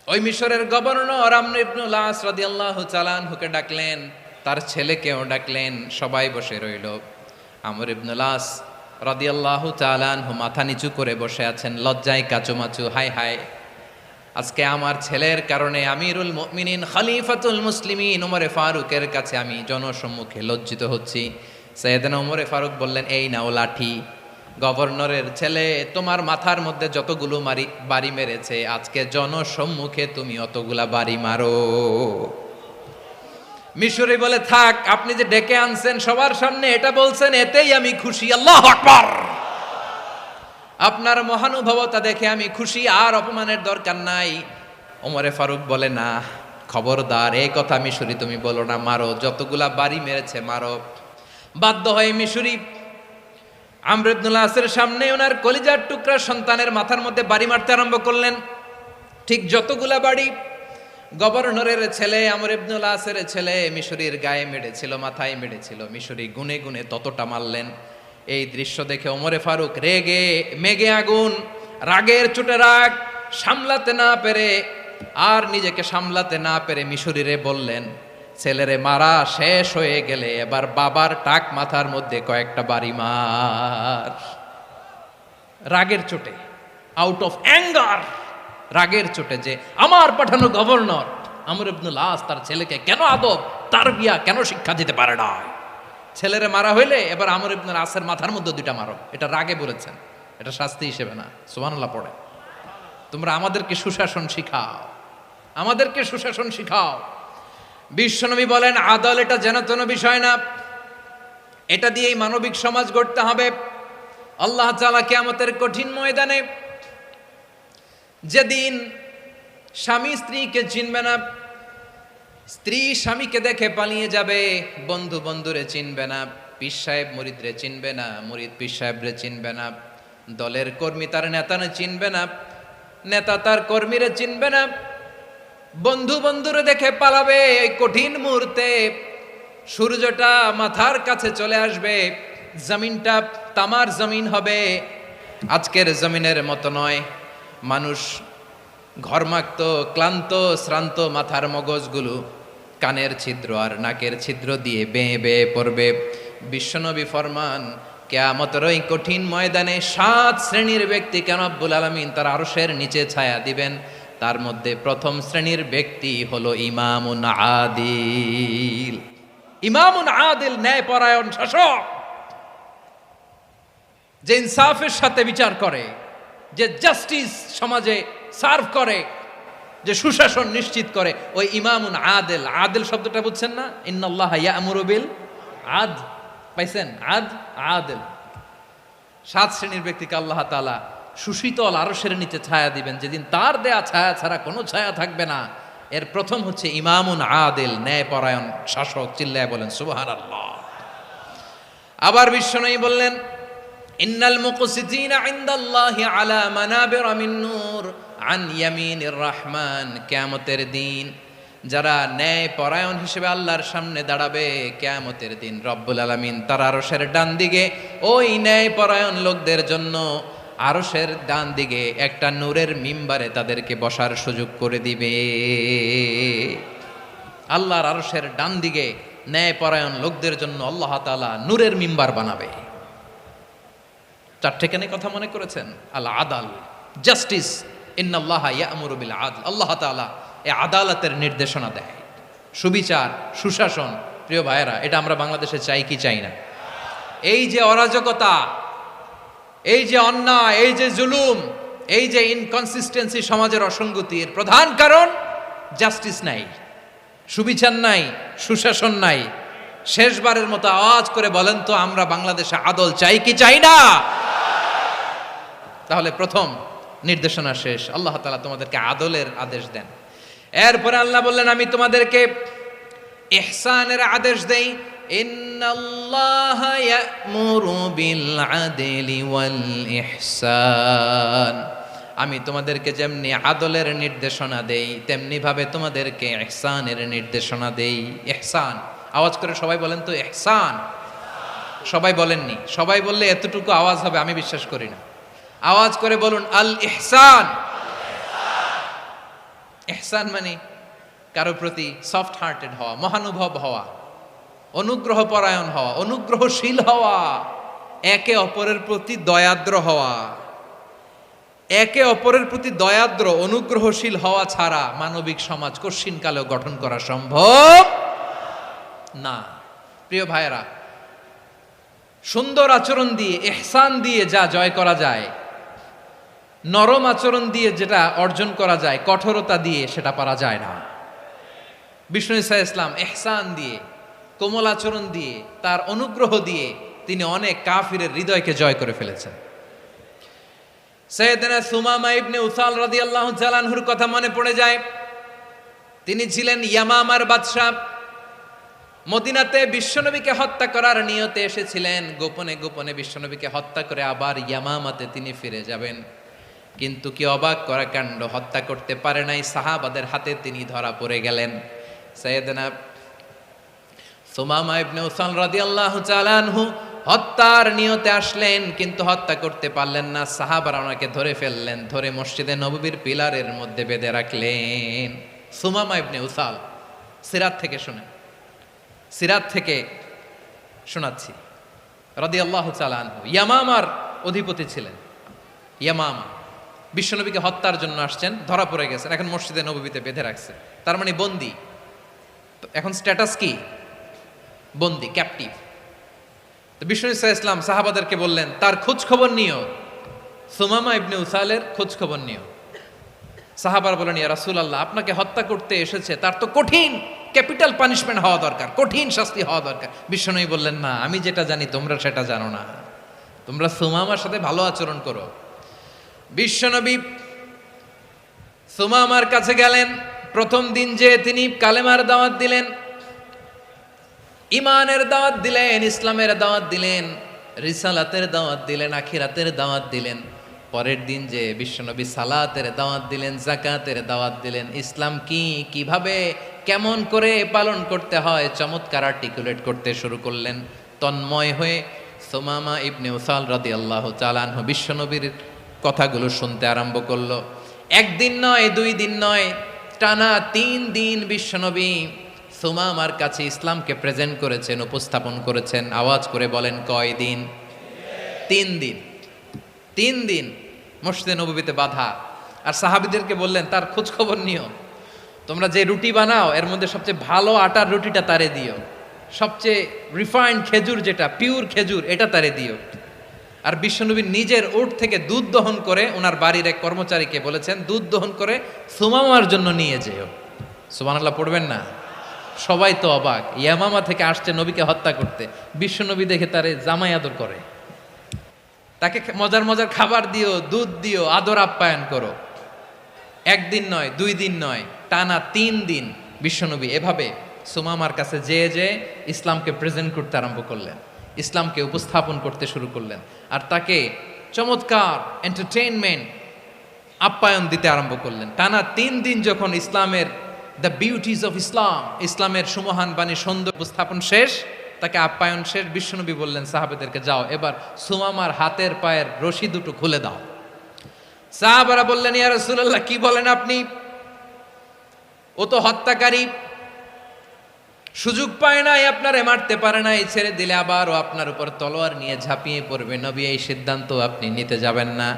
ওই মিশরের গভর্নর আমর ইবনুল আস রাদিয়াল্লাহু তাআলা আনহুকে ডাকলেন, তার ছেলেকেও ডাকলেন। সবাই বসে রইল। আমর ইবনুল আস রাদিয়াল্লাহু তাআলা আনহু মাথা নিচু করে বসে আছেন, লজ্জায় কাচুমাচু। হায় হায়, আজকে আমার ছেলের কারণে আমিরুল মুমিনিন খলিফাতুল মুসলিমিন ওমরে ফারুকের কাছে আমি জনসম্মুখে লজ্জিত হচ্ছি। সাইয়েদনা ওমরে ফারুক বললেন, এই নাও লাঠি। গভর্নরের ছেলে তোমার মাথার মধ্যে যতগুলো বাড়ি মেরেছে, আজকে জনসম্মুখে তুমি অতগুলা বাড়ি মারো। মিশরি বলে, থাক, আপনি যে ডেকে আনছেন সবার সামনে এটা বলছেন, এতেই আমি খুশি। আল্লাহু আকবার। আপনার মহানুভবতা দেখে আমি খুশি, আর অপমানের দরকার নাই। ওমরে ফারুক বলে, না, খবরদার, এই কথা মিশরি তুমি বলো না, মারো, যতগুলা বাড়ি মেরেছে মারো। বাধ্য হয়ে মিশরি আমর ইবনুল আসের সামনে ওনার কলিজার টুকরা সন্তানের মাথার মধ্যে বাড়ি মারতে আরম্ভ করলেন। ঠিক যতগুলা বাড়ি গভর্নরের ছেলে আমর ইবনুল আসের ছেলে মিশরির গায়ে মেরেছিল, মাথায় মেরেছিল, মিশরি গুনে গুনে ততটা মারলেন। এই দৃশ্য দেখে ওমরে ফারুক রেগে মেগে আগুন, রাগের চোটে রাগ সামলাতে না পেরে, আর নিজেকে সামলাতে না পেরে মিশরিরে বললেন, ছেলেরে মারা শেষ হয়ে গেলে এবার বাবার টাক মাথার মধ্যে কয়েকটা বাড়ি মার। রাগের চোটে, আউট অফ অ্যাঙ্গার, রাগের চোটে, যে আমার পাঠানো গভর্নর আমর ইবনুল আস তার ছেলেকে কেন আদব তারবিয়া কেন শিক্ষা দিতে পারে না। ছেলেরে মারা হইলে এবার আমর ইবনুল আসের মাথার মধ্যে দুইটা মারো। এটা রাগে বলেছেন, এটা শাস্তি হিসেবে না। সুবহানাল্লাহ পড়ে। তোমরা আমাদেরকে সুশাসন শিখাও, আমাদেরকে সুশাসন শিখাও। বিশ্বনবী বলেন, আদল এটা যেন তেন বিষয় না, এটা দিয়েই মানবিক সমাজ গড়তে হবে। আল্লাহ তাআলা কিয়ামতের কঠিন ময়দানে, যেদিন স্বামী স্ত্রীকে চিনবে না, স্ত্রী স্বামীকে দেখে পালিয়ে যাবে, বন্ধু বন্ধুরে চিনবে না, পীর সাহেব মুরিদরে চিনবে না, মুরিদ পীর সাহেবরে চিনবে না, দলের কর্মী তার নেতারে চিনবে না, নেতা তার কর্মীরে চিনবে না, বন্ধু বন্ধুরে দেখে পালাবে। এই কঠিন মুহূর্তে সূর্যটা মাথার কাছে চলে আসবে, জমিনটা তামার জমিন হবে। আজকের জমিনের মতো নয়। মানুষ ঘর্মাক্ত, ক্লান্ত, শ্রান্ত মাথার মগজগুলো কানের ছিদ্র আর নাকের ছিদ্র দিয়ে বেয়ে বেয়ে পড়বে। বিশ্বনবী ফরমান, কিয়ামতের ওই কঠিন ময়দানে 7 শ্রেণীর ব্যক্তিকে রব্বুল আলামিন তার আরশের নিচে ছায়া দিবেন। তার মধ্যে প্রথম শ্রেণীর ব্যক্তি হলো ইমামুন আদিল। ইমামুন আদিল, ন্যায়পরায়ণ শাসক, যে ইনসাফের সাথে বিচার করে, যে জাস্টিস সমাজে সার্ভ করে, যে সুশাসন নিশ্চিত করে, ওই ইমামুন আদিল। আদিল শব্দটা বুঝছেন না? ইন্নাল্লাহা ইয়া'মুরু বিল আদ, পাইছেন? আদিল। 7 শ্রেণীর ব্যক্তিকে আল্লাহ তাআলা সুশীতল আরশের নিচে ছায়া দিবেন, যেদিন তার দেয়া ছায়া ছাড়া কোনো ছায়া থাকবে না। এর প্রথম হচ্ছে ইমামুন আদিল, ন্যায়পরায়ণ শাসক। চিল্লায় বলেন সুবহানাল্লাহ। আবার বিশ্বনবী বললেন, ইন্নাল মুকসিতিনা ইনদাল্লাহি আলা মানাবিরা মিন নূর আন ইয়ামিনির রহমান। কিয়ামতের দিন যারা ন্যায়পরায়ণ হিসেবে আল্লাহর সামনে দাঁড়াবে, কিয়ামতের দিন রব্বুল আলামিন তার আরশের ডান দিকে ওই ন্যায়পরায়ণ লোকদের জন্য আরশের ডান দিকে একটা নূরের মিম্বারে তাদেরকে বসার সুযোগ করে দিবে। আল্লাহর আরশের ডান দিকে ন্যায়পরায়ণ লোকদের জন্য আল্লাহ তাআলা নূরের মিম্বার বানাবে। চারটে কেন কথা মনে করেছেন? আল আদাল, জাস্টিস। ইন্নাল্লাহা ইয়া'মুরু বিল আদল, আল্লাহ তাআলা এই আদালতের নির্দেশনা দেয়, সুবিচার, সুশাসন। প্রিয় ভাইয়েরা, এটা আমরা বাংলাদেশে চাই কি চাই না? এই যে অরাজকতা, এই যে অন্যায়, এই যে জুলুম, এই যে ইনকনসিস্টেন্সি, সমাজের অসঙ্গতির প্রধান কারণ জাস্টিস নাই, সুবিচার নাই, সুশাসন নাই। শেষবারের মতো আওয়াজ করে বলেন তো, আমরা বাংলাদেশে আদল চাই কি চাই না? তাহলে প্রথম নির্দেশনা শেষ, আল্লাহ তাআলা তোমাদেরকে আদলের আদেশ দেন। এরপরে আল্লাহ বললেন, আমি তোমাদেরকে ইহসানের আদেশ দেই। ইন্নাল্লাহা ইয়া'মুরু বিল আদলি ওয়াল ইহসান। আমি তোমাদেরকে যেমনি আদলের নির্দেশনা দেই, তেমনি ভাবে তোমাদেরকে ইহসানের নির্দেশনা দেই। ইহসান, আওয়াজ করে সবাই বলেন তো ইহসান। সবাই বলেননি, সবাই বললে এতটুকু আওয়াজ হবে আমি বিশ্বাস করি না। আওয়াজ করে বলুন আল ইহসান। ইহসান মানে কারো প্রতি সফট হার্টেড হওয়া, মহানুভব হওয়া, অনুগ্রহ পরায়ণ হওয়া, অনুগ্রহশীল হওয়া, একে অপরের প্রতি দয়াদ্র হওয়া। একে অপরের প্রতি দয়াদ্র, অনুগ্রহশীল হওয়া ছাড়া মানবিক সমাজ কশিনকালেও গঠন করা সম্ভব না। প্রিয় ভাইয়েরা, সুন্দর আচরণ দিয়ে, ইহসান দিয়ে যা জয় করা যায়, নরম আচরণ দিয়ে যেটা অর্জন করা যায়, কঠোরতা দিয়ে সেটা পারা যায় না। বিষ্ণু ঈসা ইসলাম ইহসান দিয়ে, কোমল আচরণ দিয়ে, তার অনুগ্রহ দিয়ে তিনি অনেক কাফিরের হৃদয়কে জয় করে ফেলেছেন। সাইয়েদনা সুমামা ইবনে উসাল রাদিয়াল্লাহু তাআলা আনহুর কথা মনে পড়ে যায়। তিনি ছিলেন ইয়ামামার বাদশা। মদিনাতে বিশ্বনবীকে হত্যা করার নিয়তে এসেছিলেন, গোপনে গোপনে বিশ্বনবীকে হত্যা করে আবার ইয়ামামাতে তিনি ফিরে যাবেন। কিন্তু কি অবাক করা কাণ্ড, হত্যা করতে পারে নাই, সাহাবাদের হাতে তিনি ধরা পড়ে গেলেন। সাইয়েদনা সুমামা ইবনে উসাল রাদিয়াল্লাহু তাআলা আনহু হত্যার নিয়তে আসলেন, কিন্তু হত্যা করতে পারলেন না। সাহাবারা ওনাকে ধরে ফেললেন, ধরে মসজিদে নববীর পিলারের মধ্যে বেঁধে রাখলেন। সুমামা ইবনে উসাল, সিরাত থেকে শুনেন, সিরাত থেকে শোনাচ্ছি। রাদিয়াল্লাহু তাআলা আনহু ইয়ামামার অধিপতি ছিলেন। ইয়ামামা বিশ্বনবীকে হত্যার জন্য আসছেন, ধরা পড়ে গেছেন, এখন মসজিদে নববীতে বেঁধে রাখছে, তার মানে বন্দী। এখন স্ট্যাটাস কি? বন্দী, ক্যাপটিভ। তো বিষ্ণু ঈসা ইসলাম সাহাবাদেরকে বললেন, তার খোঁজ খবর নিও, সুমামা ইবনে উসালের খোঁজ খবর নিও। সাহাবার বলেন, ইয়া রাসূলুল্লাহ, আপনাকে হত্যা করতে এসেছে, তার তো কঠিন ক্যাপিটাল পানিশমেন্ট হওয়া দরকার, কঠিন শাস্তি হওয়া দরকার। বিশ্বনবী বললেন, না, আমি যেটা জানি তোমরা সেটা জানো না, তোমরা সুমামার সাথে ভালো আচরণ করো। বিশ্বনবী সুমামার কাছে গেলেন। প্রথম দিন যে তিনি কালেমার দাওয়াত দিলেন, ইমানের দাওয়াত দিলেন, ইসলামের দাওয়াত দিলেন, রিসালাতের দাওয়াত দিলেন, আখিরাতের দাওয়াত দিলেন। পরের দিন যে বিশ্বনবী সালাতের দাওয়াত দিলেন, যাকাতের দাওয়াত দিলেন, ইসলাম কি, কিভাবে, কেমন করে পালন করতে হয় চমৎকার আর্টিকুলেট করতে শুরু করলেন। তন্ময় হয়ে সুমামা ইবনে উসাল রাদিয়াল্লাহু তাআলা আনহু বিশ্বনবীর কথাগুলো শুনতে আরম্ভ করলো। একদিন নয়, 2 দিন নয়, টানা 3 দিন বিশ্বনবী সুমামার কাছে ইসলামকে প্রেজেন্ট করেছেন, উপস্থাপন করেছেন। আওয়াজ করে বলেন, কয় দিন? 3 দিন। 3 দিন মসজিদে নববীতে বাধা। আর সাহাবীদেরকে বললেন, তার খোঁজ খবর নিও, তোমরা যে রুটি বানাও এর মধ্যে সবচেয়ে ভালো আটার রুটিটা তারে দিও, সবচেয়ে রিফাইন্ড খেজুর, যেটা পিওর খেজুর, এটা তারে দিও। আর বিশ্বনবী নিজের উট থেকে দুধ দহন করে ওনার বাড়ির এক কর্মচারীকে বলেছেন, দুধ দহন করে সুমামার জন্য নিয়ে যেও। সুবহানাল্লাহ পড়বেন না? সবাই তো অবাক, ইয়ামামা থেকে আসছে নবীকে হত্যা করতে, বিশ্বনবী দেখে তারে জামাই আদর করে, তাকে মজার মজার খাবার দিও, দুধ দিও, আদর আপ্যায়ন করো। 1 দিন নয়, 2 দিন নয়, টানা 3 দিন বিশ্বনবী এভাবে সুমামার কাছে যেয়ে ইসলামকে প্রেজেন্ট করতে আরম্ভ করলেন, ইসলামকে উপস্থাপন করতে শুরু করলেন। আর তাকে চমৎকার এন্টারটেইনমেন্ট, আপ্যায়ন দিতে আরম্ভ করলেন। টানা 3 দিন যখন ইসলামের দ্য বিউটিজ অফ ইসলাম, ইসলামের সুমহান বাণী, সৌন্দর্য উপস্থাপন শেষ, তাকে আপ্যায়ন শেষ, বিশ্বনবী বললেন সাহাবাদেরকে, যাও এবার সুমামার হাতের পায়ের রশি দুটো খুলে দাও। সাহাবারা বললেন, ইয়া রাসূলুল্লাহ, কি বলেন আপনি? ও তো হত্যাকারী, সুযোগ পায় নাই, আপনারে মারতে পারে নাই, ছেড়ে দিলে আবারও আপনার উপর তলোয়ার নিয়ে ঝাঁপিয়ে পড়বে। নবী এই সিদ্ধান্ত আপনি নিতে যাবেন না।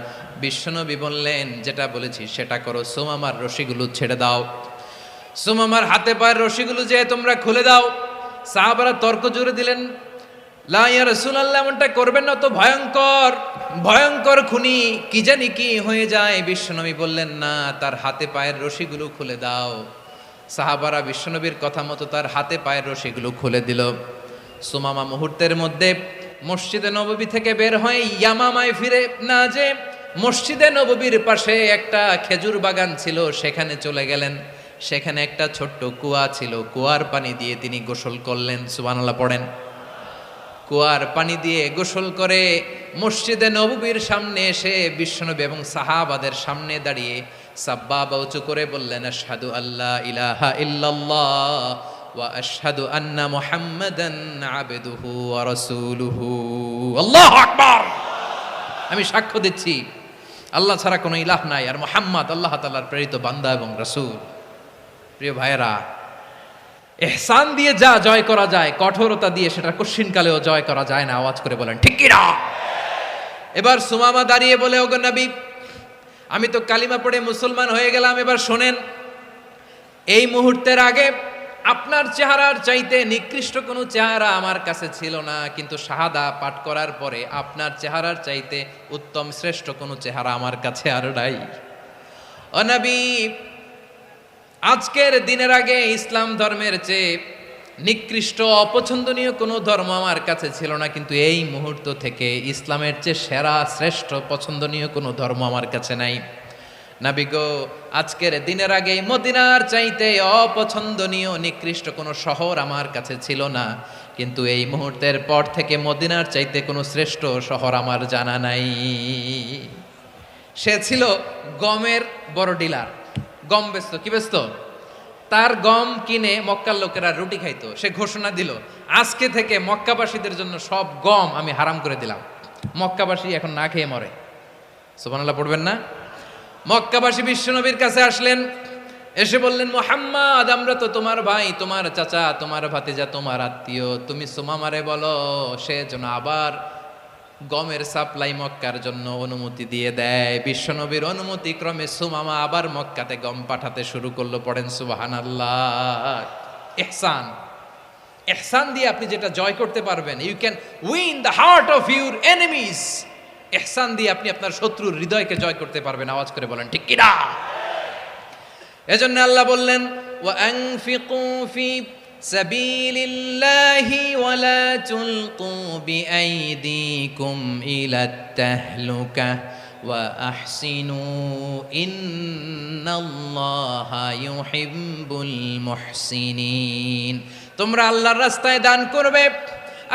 বিশ্বনবী বললেন, যেটা বলেছি সেটা করো, সুমামার রশিগুলো ছেড়ে দাও। সুমামার হাতে পায়ের রশিগুলো যে তোমরা খুলে দাও। সাহাবারা তর্ক জুড়ে দিলেন, লা ইয়া রাসূলুল্লাহ, এমনটা করবেন না, তো ভয়ঙ্কর ভয়ঙ্কর খুনি, কি জানি কি হয়ে যায়। বিশ্বনবী বললেন, না, তার হাতে পায়ের রশিগুলো খুলে দাও। সাহাবারা বিশ্বনবীর কথা মতো তার হাতে পায়ের রশিগুলো খুলে দিল। সুমামা মুহূর্তের মধ্যে মসজিদে নববী থেকে বের হয়ে ইয়ামামায় ফিরে না যে মসজিদে নববীর পাশে একটা খেজুর বাগান ছিল, সেখানে চলে গেলেন। সেখানে একটা ছোট্ট কুয়া ছিল, কুয়ার পানি দিয়ে তিনি গোসল করলেন। সুবহানাল্লাহ পড়েন। কুয়ার পানি দিয়ে গোসল করে মসজিদে নববীর সামনে এসে বিশ্বনবী এবং সাহাবাদের সামনে দাঁড়িয়ে সাব্বাবা উঁচু করে বললেন, আশহাদু আল্লা ইলাহা ইল্লাল্লাহ ওয়া আশহাদু আন্না মুহাম্মাদান আবদুহু ওয়া রাসূলুহু। আল্লাহু আকবার। আমি সাক্ষ্য দিচ্ছি আল্লাহ ছাড়া কোনো ইলাহ নাই, আর মুহাম্মদ আল্লাহ তাআলার প্রেরিত বান্দা এবং রাসূল। প্রিয় ভাইয়েরা, ইহসান দিয়ে যা জয় করা যায়, কঠোরতা দিয়ে সেটা কঠিনকালেও জয় করা যায় না। আওয়াজ করে বলেন ঠিক কি না? এবার সুমামা দাঁড়িয়ে বলে, ওগো নবী, আমি তো কালিমা পড়ে মুসলমান হয়ে গেলাম, এবার শোনেন, এই মুহূর্তের আগে আপনার চেহারার চাইতে নিকৃষ্ট কোনো চেহারা আমার কাছে ছিল না, কিন্তু শাহাদা পাঠ করার পরে আপনার চেহারার চাইতে উত্তম শ্রেষ্ঠ কোনো চেহারা আমার কাছে আর নাই। ও নবী, আজকের দিনের আগে ইসলাম ধর্মের চেয়ে নিকৃষ্ট অপছন্দনীয় কোনো ধর্ম আমার কাছে ছিল না, কিন্তু এই মুহূর্ত থেকে ইসলামের চেয়ে সেরা শ্রেষ্ঠ পছন্দনীয় কোনো ধর্ম আমার কাছে নাই। নবী গো, আজকের দিনের আগে মদিনার চাইতে অপছন্দনীয় নিকৃষ্ট কোনো শহর আমার কাছে ছিল না, কিন্তু এই মুহূর্তের পর থেকে মদিনার চাইতে কোনো শ্রেষ্ঠ শহর আমার জানা নাই। সে ছিল গমের বড় ডিলার, গম বেচতো। কি বেচতো? তার গম কিনে মক্কার লোকেরা রুটি খাইতো। সে ঘোষণা দিল, আজকে থেকে মক্কাবাসীদের জন্য সব গম আমি হারাম করে দিলাম, মক্কাবাসী এখন না খেয়ে মরে। সুবহানাল্লাহ পড়বেন না? মক্কাবাসী বিশ্বনবীর কাছে আসলেন, এসে বললেন, মুহাম্মদ, আমরা তো তোমার ভাই, তোমার চাচা, তোমার ভাতিজা, তোমার আত্মীয়, তুমি সুমামারে বলো সে যেন আবার গমের সাপ্লাই মক্কার জন্য অনুমতি দিয়ে দেয়। বিশ্বনবীর অনুমতি ক্রমে সুমামা আবার মক্কাতে গম পাঠাতে শুরু করলো। পড়েন সুবহানাল্লাহ। ইহসান, ইহসান দিয়ে আপনি যেটা জয় করতে পারবেন, you can win the heart of your enemies. ইহসান দিয়ে আপনি আপনার শত্রুর হৃদয়কে জয় করতে পারবেন। আওয়াজ করে বলেন ঠিক কি না? এজন্য আল্লাহ বললেন, ওয়া আনফিকু ফি সাবিলিল্লাহি ওয়া লা তুলকু বিআইদিকুম ইলাত তাহলুকা ওয়া আহসিনু ইন্নাল্লাহা ইউহিব্বুল মুহসিনিন। তোমরা আল্লাহর রাস্তায় দান করবে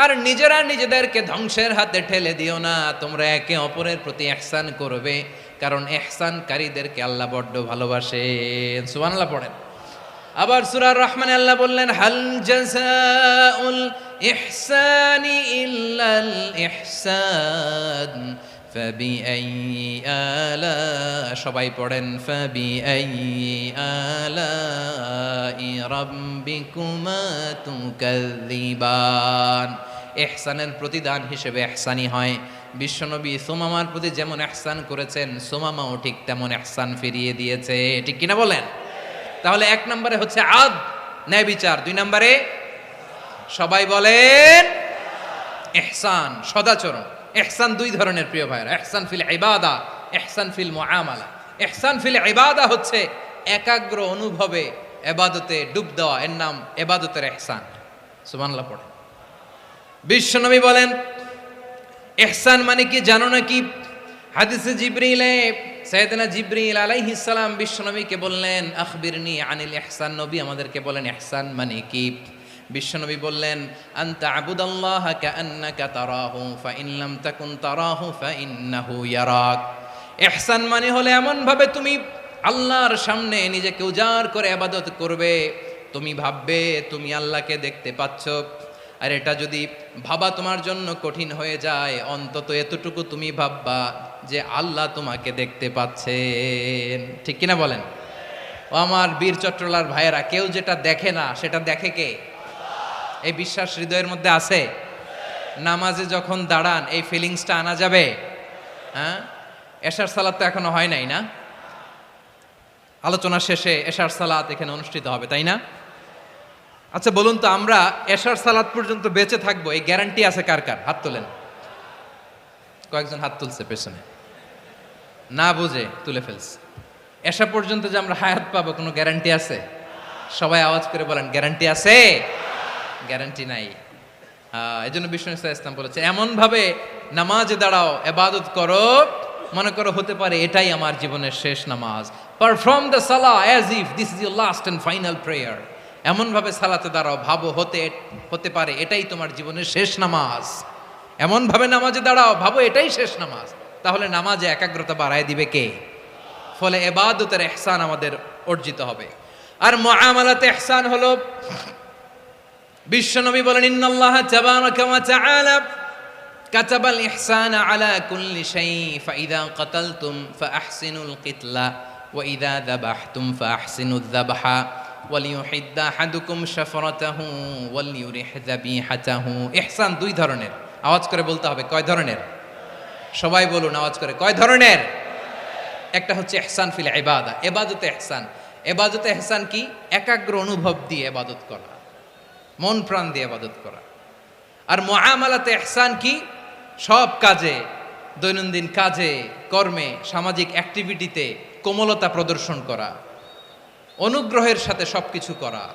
আর নিজেরা নিজেদেরকে ধ্বংসের হাতে ঠেলে দিও না। তোমরা একে অপরের প্রতি ইহসান করবে, কারণ ইহসানকারীদেরকে আল্লাহ বড্ড ভালোবাসেন। সুবহানাল্লাহ পড়েন। আবার সূরা রহমানে আল্লাহ বললেন, হাল জাযাউল ইহসানি ইল্লাল ইহসান ফাবিআইয়ি আলা, সবাই পড়েন, ফাবিআইয়ি আলাই রাব্বিকুমা তুকাযযিবান। ইহসানের প্রতিদান হিসেবে ইহসানি হয়। বিশ্বনবী সুমামার প্রতি যেমন ইহসান করেছেন, সুমামাও ঠিক তেমন ইহসান ফিরিয়ে দিয়েছে। ঠিক কিনা বলেন? তাহলে এক নম্বরে হচ্ছে আদ, ন্যায় বিচার। দুই নম্বরে সবাই বলেন ইহসান, সদাচরণ। ইহসান দুই ধরনের প্রিয় ভাইরা, ইহসান ফিল ইবাদা, ইহসান ফিল মুআমালা। ইহসান ফিল ইবাদা হচ্ছে একাগ্র অনুভবে ইবাদতে ডুব দেওয়া, এর নাম ইবাদতের ইহসান। সুবহানাল্লাহ পড়ে। বিশ্বনবী বলেন ইহসান মানে কি জানো নাকি? হাদিসে জিবরিলে সাইয়েদনা জিবরিল আলাইহিস সালাম বিশ্বনবীকে বললেন, আখবিরনি আনিল ইহসান। নবী আমাদেরকে বলেন ইহসান মানে কি? বিশ্বনবী বললেন, আনতা আবুদাল্লাহা কাআন্নাকা তারাহু ফাইন লাম তাকুন তারাহু ফাইন্নাহু ইয়ারাক। ইহসান মানে হলো এমন ভাবে তুমি আল্লাহর সামনে নিজেকে উজাড় করে ইবাদত করবে, তুমি ভাববে তুমি আল্লাহকে দেখতে পাচ্ছ। আর এটা যদি ভাবা তোমার জন্য কঠিন হয়ে যায়, অন্তত এতটুকু তুমি ভাববা যে আল্লাহ তোমাকে দেখতে পাচ্ছেন। ঠিক কিনা বলেন? ও আমার বীর চট্টলার ভাইয়েরা, কেউ যেটা দেখে না সেটা দেখে কে? এই বিশ্বাস হৃদয়ের মধ্যে আছে? নামাজে যখন দাঁড়ান এই ফিলিংসটা আনা যাবে? হ্যাঁ, এশার সালাত তো এখনো হয় নাই না? আলোচনা শেষে এশার সালাত এখানে অনুষ্ঠিত হবে, তাই না? আচ্ছা বলুন তো, আমরা এশার সালাত পর্যন্ত বেঁচে থাকবো এই গ্যারান্টি আছে কার কার? হাত তোলেন। কয়েকজন হাত তুলছে পেছনে, না বুঝে তুলে ফেলছে। এশা পর্যন্ত যে আমরা হায়াত পাবো কোনো গ্যারান্টি আছে? সবাই আওয়াজ করে বলেন, গ্যারান্টি আছে? গ্যারান্টি নাই। এই জন্য বিষ্ণু ইসলাম বলেছে, এমন ভাবে নামাজে দাঁড়াও, ইবাদত করো, মনে করো হতে পারে এটাই আমার জীবনের শেষ নামাজ। পারফর্ম দ্য সালাহ as if this is your last and final prayer. এমন ভাবে সালাতে দাঁড়াও, ভাবো হতে পারে এটাই তোমার জীবনের শেষ নামাজ। এমন ভাবে নামাজে দাঁড়াও, ভাবো এটাই শেষ নামাজ। তাহলে নামাজে একাগ্রতা বাড়ায় দিবে কে? ফলে ইবাদতের ইহসান আমাদের অর্জিত হবে। আর মুআমালাতে ইহসান হলো, বিশ্বনবী বলেন, ইন্নাল্লাহা তাবারাকা ওয়া তাআলা কাতাবাল ইহসানা আলা কুল্লি শাই, ফাইযা কাতালতুম ফাআহসিনুল কিতলা ওয়া ইযা যাবাহতুম ফাআহসিনুয যাবহা ওয়ালিয়ুহিদ্দা আহাদুকুম শাফরাতাহু ওয়ালিয়ুরিহ যাবিহাতাহু। ইহসান দুই ধরনের, আওয়াজ করে বলতে হবে। কয় ধরনের? সবাই বলুন আওয়াজ করে, কয় ধরনের? একটা হচ্ছে ইহসান ফিল ইবাদা, ইবাদতে ইহসান। ইবাদতে ইহসান কি? একাগ্র অনুভব দিয়ে ইবাদত করা, মন প্রাণ দিয়ে ইবাদত করা। আর মুআমালাতে ইহসান কি? সব কাজে, দৈনন্দিন কাজে, কর্মে, সামাজিক অ্যাক্টিভিটিতে কোমলতা প্রদর্শন করা, অনুগ্রহের সাথে সবকিছু করা।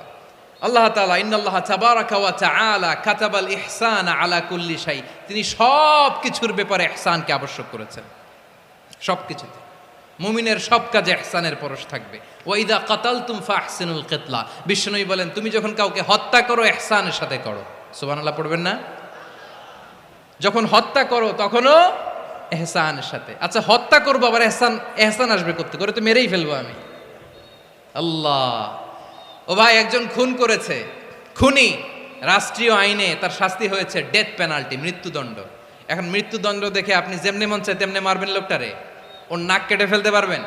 আল্লাহ তাআলা ইন্নাল্লাহা তাবারাকা ওয়া তাআলা কাতাবাল ইহসানা আলা কুল্লি শাই, তিনি সব কিছুর ব্যাপারে ইহসানকে আবশ্যক করেছেন। সব কিছুতে মুমিনের সব কাজে ইহসানের পরশ থাকবে। ওয়া ইযা কাতালতুম ফাহসিনুল কিতলা, বিষ্ণুই বলেন তুমি যখন কাউকে হত্যা করো ইহসানের সাথে করো। সুবহানাল্লাহ পড়বেন না? যখন হত্যা করো তখনও ইহসানের সাথে। আচ্ছা হত্যা করবো আবার ইহসান আসবে করতে করে, তো মেরেই ফেলবো আমি। আল্লাহ, ও ভাই একজন খুন করেছে, খুনি, রাষ্ট্রীয় আইনে তার শাস্তি হয়েছে ডেথ পেনাল্টি, মৃত্যুদণ্ড। এখন মৃত্যুদণ্ড দেখে আপনি যেমনি মন চায় তেমনি মারবেন লোকটারে? ওর নাক কেটে ফেলতে পারবেন?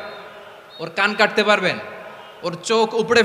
ওর কান কাটতে পারবেন? ওর চোখ উপড়ে